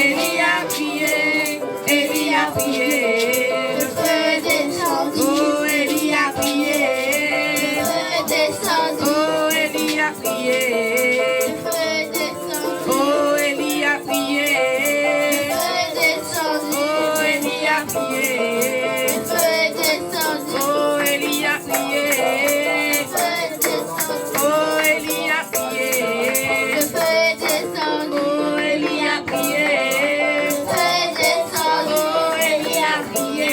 Élie a prié, Élie a prié. Le feu est descendu. Oh, Élie a prié. Le feu est descendu. Oh, Élie a prié. Le feu est descendu. Oh, Élie a prié. Le feu est descendu. Oh, Élie a prié. Le feu est descendu. Oh, Élie a prié. Le feu est descendu. Oh, Élie a prié. Le feu est descendu. Oh, Élie a prié. Le feu est descendu. Oh, Élie a prié.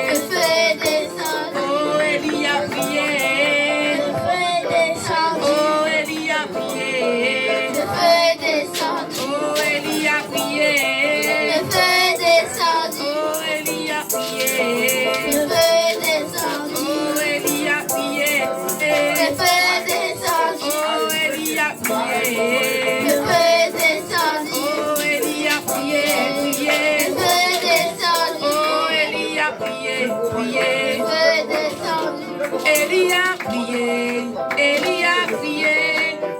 Le feu est descendu. Oh, Élie a prié. Le feu est descendu. Oh, Élie a prié. Le feu est descendu. Oh, Élie a prié. Le feu est descendu. Oh, Élie a prié. Le feu est descendu. Oh, Élie a prié. Le feu est descendu. Oh, Élie a prié. Le feu est descendu. Oh, Élie a prié, prié. Le feu est descendu. Oh, Élie a prié, prié. Le feu est descendu. Élie a prié, Élie a prié,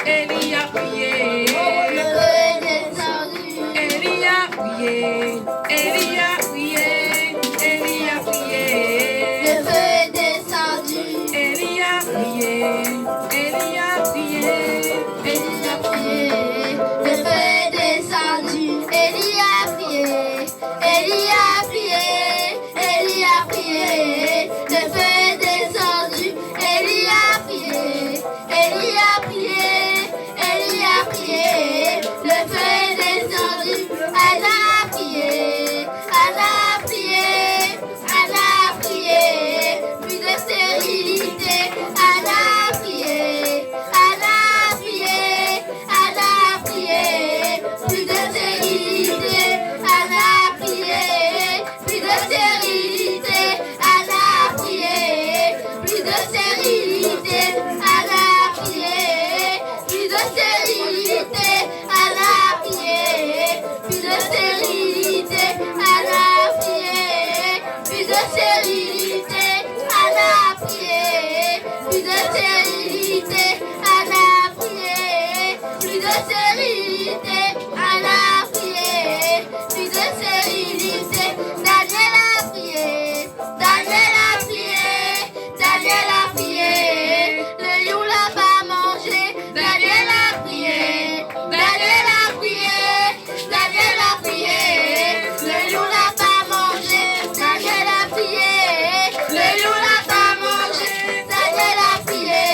Élie a prié. Le feu est descendu. Élie a prié, Élie a prié, Élie a prié. Le feu est descendu. Élie a prié, Élie a prié. Élie a prié. Le feu est descendu. Élie a prié. Élie a prié. Élie a prié. Le feu est descendu. Élie a prié. Élie a prié. Élie a prié. Le feu est descendu. Anna a prié. Anna a prié. Anna a prié. Plus de stérilité. Anna a prié. Anna a prié. Anna a prié. Plus de stérilité. Anna a prié. Plus de stérilité. Anna a prié. Plus de stérilité. Anna a prié. Plus de stérilité. Anna a prié. Plus de stérilité. Anna a prié. Plus de stérilité. Anna a prié. Plus de stérilité. Anna a prié. Plus de stérilité. Anna a prié. Plus de stérilité. Daniel a prié. Daniel a prié. Daniel a prié. Le lion l'a pas mangé. Daniel a prié. Daniel a prié. Daniel a prié. Le lion l'a pas mangé. Daniel a prié. Le lion l'a pas mangé. Daniel a prié.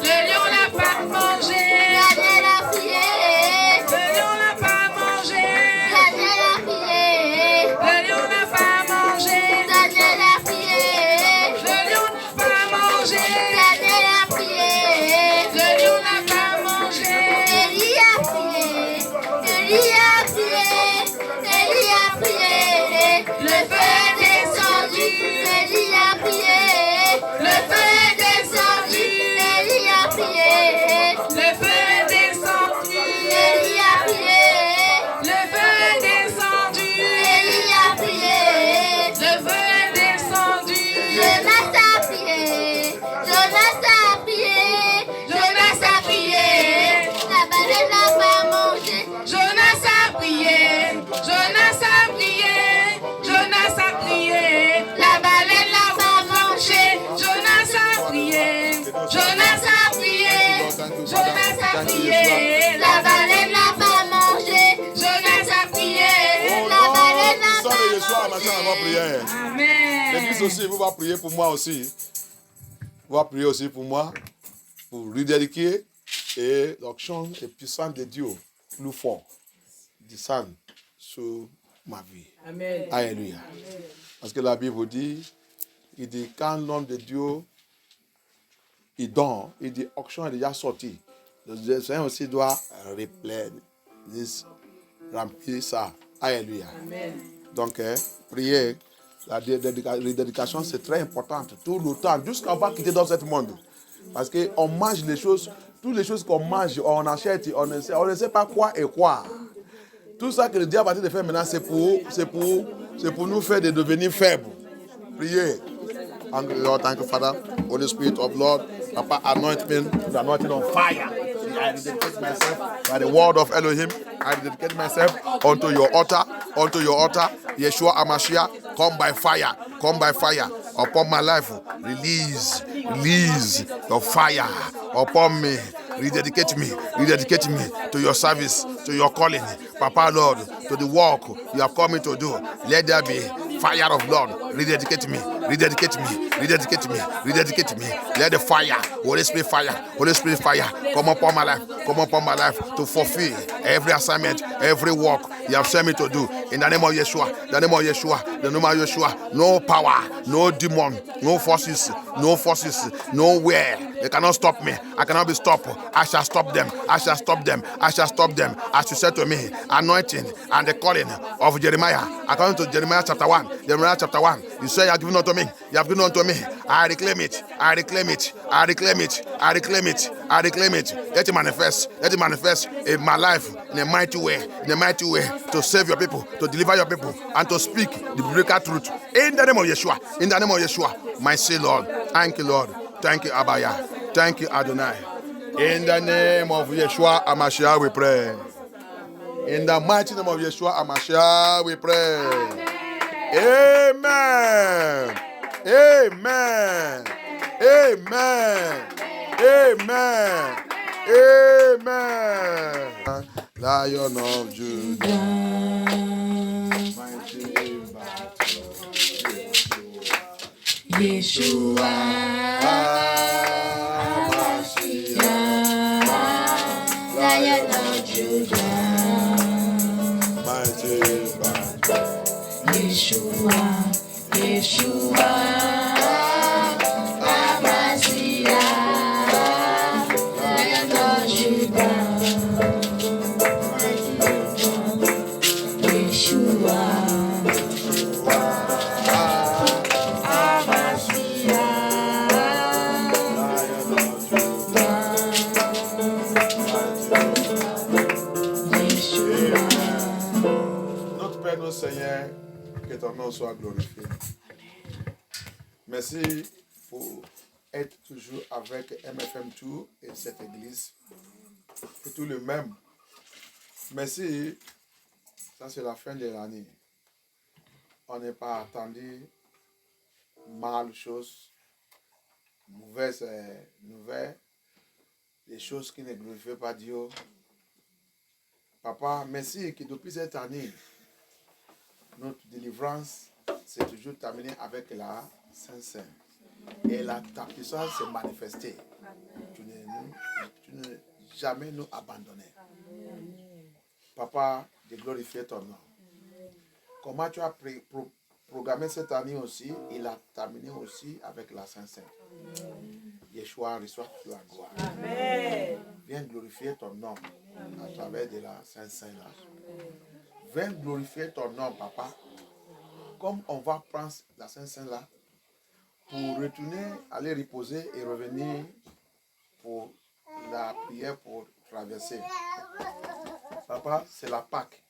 Le lion n'a pas mangé. Daniel a prié. Le lion n'a pas mangé. Daniel a prié. Le lion n'a pas mangé. Daniel a prié. Le lion n'a pas mangé. Daniel a prié. Le lion n'a pas mangé. Élie a prié. Élie a prié. Élie a prié. Le feu est descendu. Élie a prié. Le feu est descendu. Élie a prié. Le feu est descendu. Élie a prié. Le feu est descendu. Élie a prié. Le feu est descendu. Jonas a prié. Jonas a prié. Jonas a prié. La baleine n'a pas mangé. Jonas a prié. Jonas a prié. Jonas a prié. La baleine l'a pas mangé. Jonas a prié. Jonas a prié. Jonas a prié. La baleine n'a pas mangé. Jonas a prié. La baleine n'a Sang de Yeshua, matin avant prière. L'église Amen. aussi, vous va prier pour moi aussi. Vous va prier aussi pour moi, pour lui dédiquer et l'action est puissante de Dieu, plus fort, descend sur ma vie. Amen. Alléluia. Parce que la Bible dit, il dit, quand l'homme de Dieu, il donne, il dit, l'action est déjà sortie. Le Seigneur aussi doit remplir ça. Alléluia. Amen. Donc, prier, la dédication, c'est très importante. Tout le temps, jusqu'à va quitter dans ce monde. Parce qu'on mange les choses, toutes les choses qu'on mange, on achète, on ne sait pas quoi et quoi. Tout ça que le diable a de faire maintenant, c'est pour nous faire de devenir faibles. Priez. Lord, thank you, Father. Holy Spirit of Lord, Papa, anoint me, anointing on fire. I rededicate myself by the word of Elohim. I rededicate myself unto your altar, Yeshua Amashia. Come by fire upon my life. Release your fire upon me. Rededicate me to your service, to your calling, Papa Lord, to the work you have called me to do. Let there be fire of Lord. Rededicate me. Let the fire, Holy Spirit fire, come upon my life to fulfill every assignment, every work you have sent me to do. In the name of Yeshua, no power, no demon, no forces, nowhere. They cannot stop me. I cannot be stopped. I shall stop them. As you said to me, anointing and the calling of Jeremiah. According to Jeremiah chapter 1, you say you have given unto me. I reclaim it. Let it manifest in my life in a mighty way, to save your people, to deliver your people, and to speak the biblical truth. In the name of Yeshua, my say, Lord, thank you, Lord. Thank you, Abaya. Thank you, Adonai. In the name of Yeshua Amashia, we pray. In the mighty name of Yeshua Amashia, we pray. Amen. Lion of Judah, mighty battle, Yeshua, Lion of Judah, mighty battle, Yeshua, Lion of Judah, Yeshua, Notre Père, notre Seigneur, que ton nom soit glorifié. Merci pour être toujours avec MFM2 et cette église. Et tout le même. Merci. Ça, c'est la fin de l'année. On n'est pas attendu mal choses, mauvaises nouvelles, des choses qui ne glorifient pas Dieu. Papa, merci que depuis cette année, notre délivrance s'est toujours terminée avec la Saint-Saint. Et ta puissance s'est manifestée. Tu ne jamais nous abandonner. Papa, de glorifier ton nom. Comment tu as programmé cette année aussi, il a terminé aussi avec la Saint-Saint. Yeshua, reçoit la gloire. Amen. Viens glorifier ton nom à travers de la Saint-Saint là. Viens glorifier ton nom, Papa. Comme on va prendre la Saint-Saint là, pour retourner, aller reposer et revenir pour la prière pour traverser. Papa, c'est la Pâque.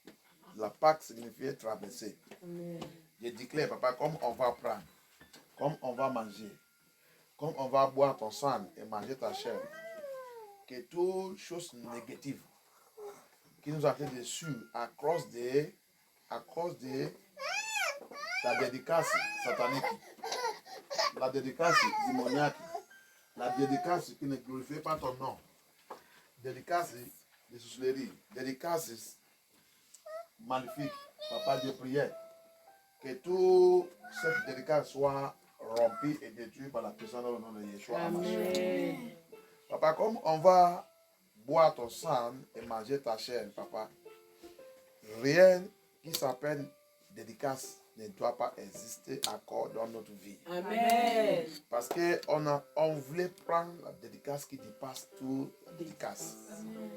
La Pâque signifie traverser. Amen. Je déclare, Papa, comme on va prendre, comme on va manger, comme on va boire ton sang et manger ta chair, que toute chose négative qui nous a été déçue à cause de la dédicace satanique, la dédicace démoniaque, la dédicace qui ne glorifie pas ton nom, dédicace de sorcellerie, dédicace maléfique, Papa, de prière, que toute cette dédicace soit rompue et détruite par la puissance dans le nom de Yeshua. Amen. Papa, comme on va boire ton sang et manger ta chair, Papa, rien qui s'appelle dédicace ne doit pas exister encore dans notre vie. Amen. Parce qu'on voulait prendre la dédicace qui dépasse toute la dédicace. Amen.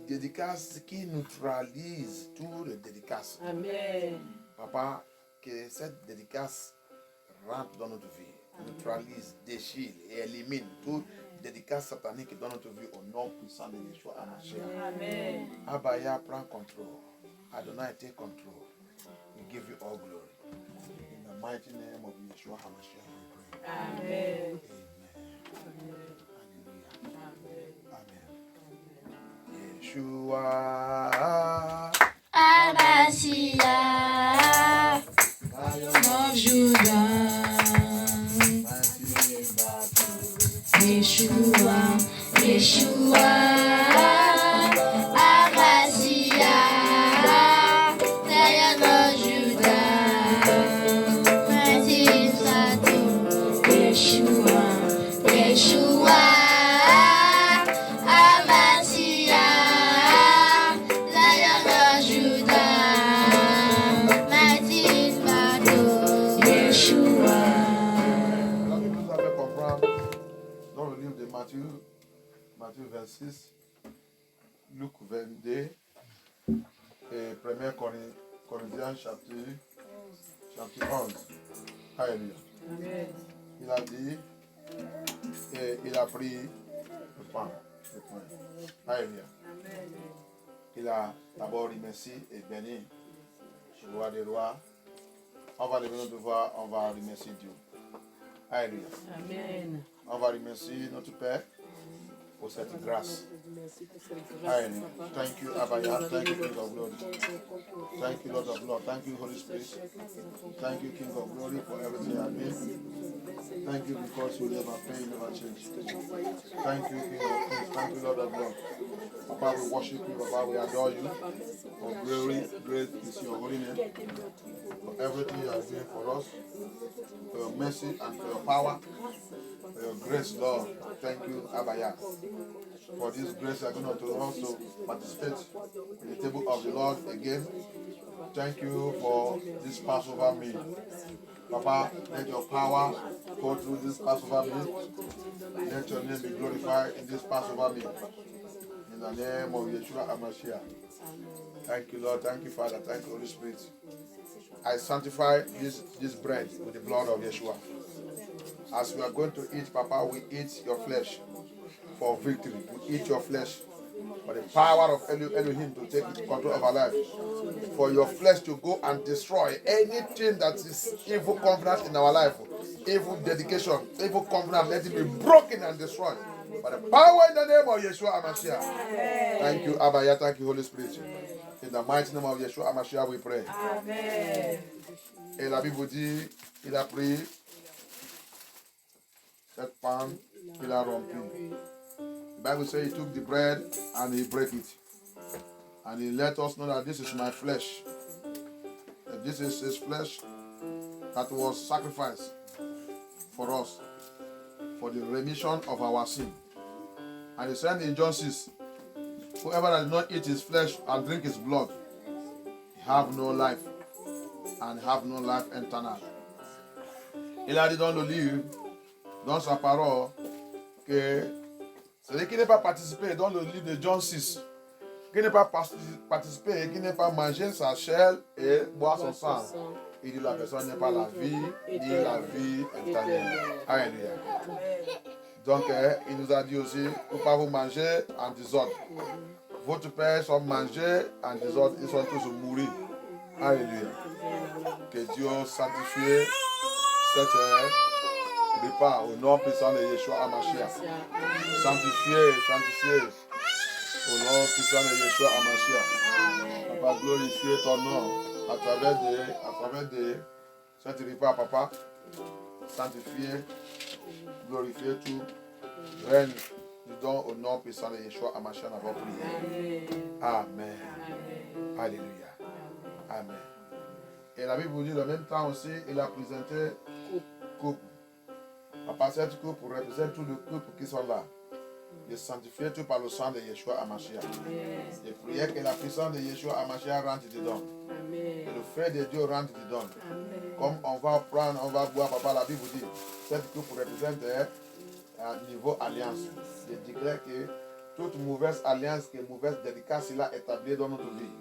Dédicace qui neutralise tout le dédicace. Amen. Papa, que cette dédicace rentre dans notre vie, neutralise, déchire et élimine toute dédicace satanique dans notre vie au nom puissant de Yeshua Amashia. Amen. Abaya, prends contrôle. Adonai, take control. We give you all glory. In the mighty name of Yeshua Amashia, we pray. Amen. Amen. Amen. Hallelujah. Amen. Amen. Yeshua. Amasia, Lion of Judah, Yeshua, Yeshua, Amasia, Lion of Judah, Mighty Sato, Yeshua, Yeshua, Amasia, Lion of Judah, Mighty Sato, Yeshua. Alors que vous avez comprendre dans le livre de Matthieu, Matthieu 26, Luc 22 et 1 Corinthiens chapitre 11. Alléluia. Il a dit et il a pris le pain. Alléluia. Il a d'abord remercié et béni le roi des rois. On va lever notre voix, on va remercier Dieu. Alléluia. Amen. On va remercier notre Père pour cette grâce. Alléluia. Thank you, Abaya. Thank you, King of Glory. Thank you, Lord of Lord. Thank you, Holy Spirit. Thank you, King of Glory, for everything you have been. Thank you because you never fail, you never change. Thank you, King of Kings. Thank you, Lord of Lord. Papa, we worship you. Papa, we adore you. For glory, great is your holy name. For everything you have been for us. For your mercy and for your power. For your grace, Lord. Thank you, Abaya. For this grace, you are going to also participate in the table of the Lord again. Thank you for this Passover meal. Papa, let your power go through this Passover meal. Let your name be glorified in this Passover meal. In the name of Yeshua HaMashiach. Thank you, Lord. Thank you, Father. Thank you, Holy Spirit. I sanctify this bread with the blood of Yeshua. As we are going to eat, Papa, we eat your flesh for victory. We eat your flesh for the power of Elohim to take control of our life. For your flesh to go and destroy anything that is evil covenant in our life. Evil dedication, evil covenant, let it be broken and destroyed. By the power in the name of Yeshua HaMashiach. Thank you, Abaya. Thank you, Holy Spirit. In the mighty name of Yeshua HaMashiach, we pray. Amen. Et la Bible dit, il a pris cette pan, il a rompu. The Bible says he took the bread and he broke it. And he let us know that this is my flesh. That this is his flesh that was sacrificed for us, for the remission of our sin. And he said in John 6, whoever does not eat his flesh and drink his blood, he have no life, and have no life eternal. Il a dit dans le livre, dans sa parole, que celui qui n'est pas participé dans le livre de John 6, qui n'est pas participé, qui n'est pas mangé sa chair et boire son sang, il dit la personne n'est pas la vie, ni la vie éternelle. Alléluia. Donc, il nous a dit aussi, il ne faut pas vous manger en désordre. Votre père sont mangés en désordre, ils sont tous mourir. Alléluia. Que Dieu sanctifie cet repas au nom puissant de Yeshua HaMashiach. Sanctifié au nom puissant de Yeshua HaMashiach. Papa, glorifier ton nom à travers de cet repas, Papa. Sanctifier, glorifier tout. Règne, nous donnons au nom puissant de Yeshua HaMashiach, nous avons prié. Amen. Alléluia. Amen. Et la Bible vous dit, en même temps aussi, il a présenté coupe. Papa, cette coupe représente tous les couples qui sont là. De sanctifier tout par le sang de Yeshua HaMashiach. Et prier que la puissance de Yeshua HaMashiach rentre dedans. Que le feu de Dieu rentre dedans. Comme on va prendre, on va boire, Papa, la Bible vous dit, cette coupe représente un niveau alliance. Je déclare que toute mauvaise alliance, que mauvaise dédicace, il a établi dans notre vie.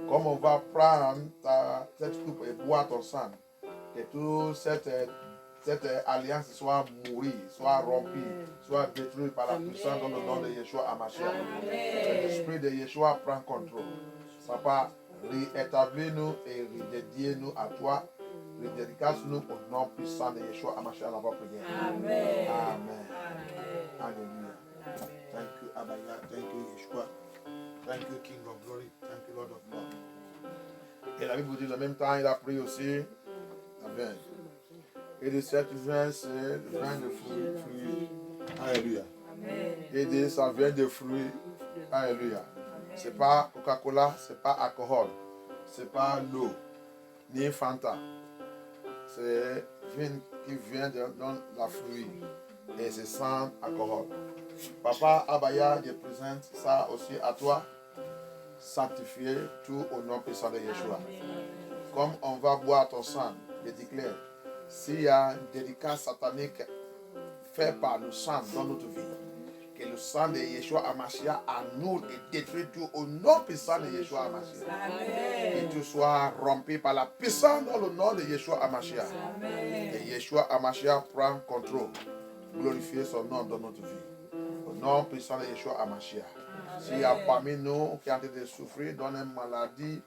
Comme on va prendre cette coupe et boire ton sang, que toute cette alliance soit mourie, soit rompue, soit détruite par la puissance dans le nom de Yeshua HaMashiach. L'esprit de Yeshua prend contrôle. Papa, réétablis-nous et redédiez-nous à toi. Redédicace-nous au nom puissant de Yeshua HaMashiach dans votre prière. Amen. Alléluia. Thank you, Abaya. Thank you, Yeshua. Thank you, King of Glory. Thank you, Lord of Lord. Et la Bible dit en même temps, il a pris aussi la veine. Et de cette veine, c'est le vin de fruits. Alléluia. Et de sa veine de fruits. Alléluia. C'est pas Coca-Cola, c'est pas alcool, c'est pas l'eau, ni Fanta. C'est vin qui vient de la fruit et c'est sans alcool. Papa Abaya, je présente ça aussi à toi. Sanctifié tout au nom puissant de Yeshua. Comme on va boire ton sang, je déclare, s'il y a une dédicace satanique faite par le sang dans notre vie, que le sang de Yeshua Amashia annule et détruit tout au nom puissant de Yeshua Amashia. Que tout soit rompu par la puissance dans le nom de Yeshua Amashia. Et Yeshua Amashia prend contrôle. Glorifier son nom dans notre vie. Au nom puissant de Yeshua Amashia. S'il y a parmi nous qui ont été souffrir dans une maladie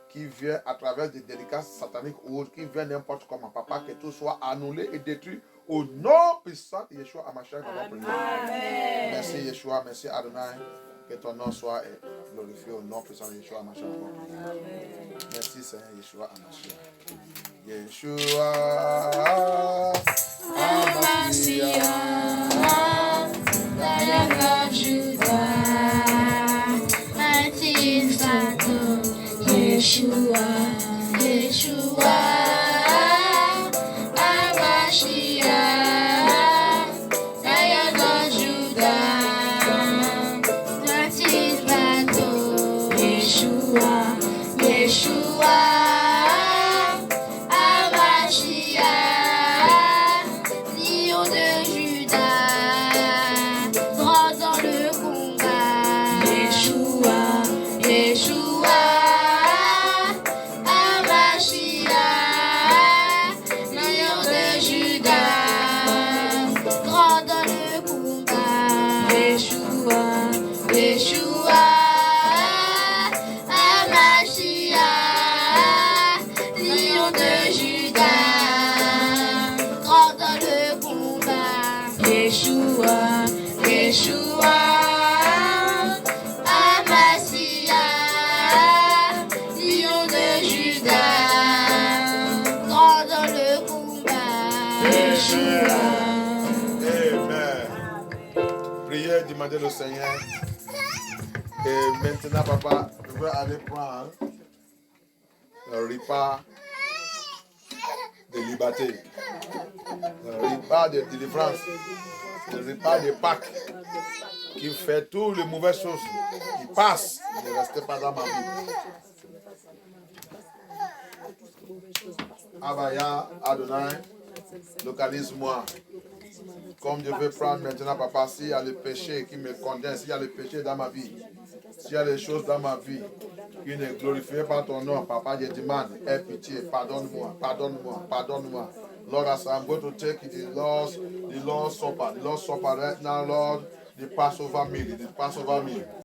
qui vient à travers des dédicaces sataniques ou autres, qui vient n'importe comment, papa, que tout soit annulé et détruit au nom puissant de Yeshua Amashia. Merci Yeshua, merci Adonai, que ton nom soit glorifié au nom puissant de Yeshua Amashia. Merci Seigneur Yeshua Amashia. Yeshua Amashia, Lion of Judah, mighty Phantom, Yeshua, Yeshua, Amashia, Lion of Judah, mighty Phantom, Yeshua, Yeshua, Amashia, Lion de Judas, droit dans le combat. Yeshua, Yeshua, Amashia, Lion de Judas, droit dans le combat. Yeshua, Yeshua, Amashia, Lion de Judas, droit dans le combat. Yeshua, Yeshua, Amashia, Lion de Judas, droit dans le combat. Yeshua. Amen. Priez, demandez le Seigneur. Et maintenant, papa, je vais aller prendre le repas de liberté, le repas de délivrance, le repas de Pâques, qui fait toutes les mauvaises choses, qui passent, ne restez pas dans ma vie. Abaya, Adonai, localise-moi. Comme je vais prendre maintenant, papa, s'il y a le péché qui me condamne, s'il y a le péché dans ma vie, s'il y a des choses dans ma vie qui ne glorifient pas ton nom, papa, je demande, aie pitié, pardonne-moi, pardonne-moi, pardonne-moi. Lord, as I'm going to take the Lord's Supper right now, Lord, the Passover meal,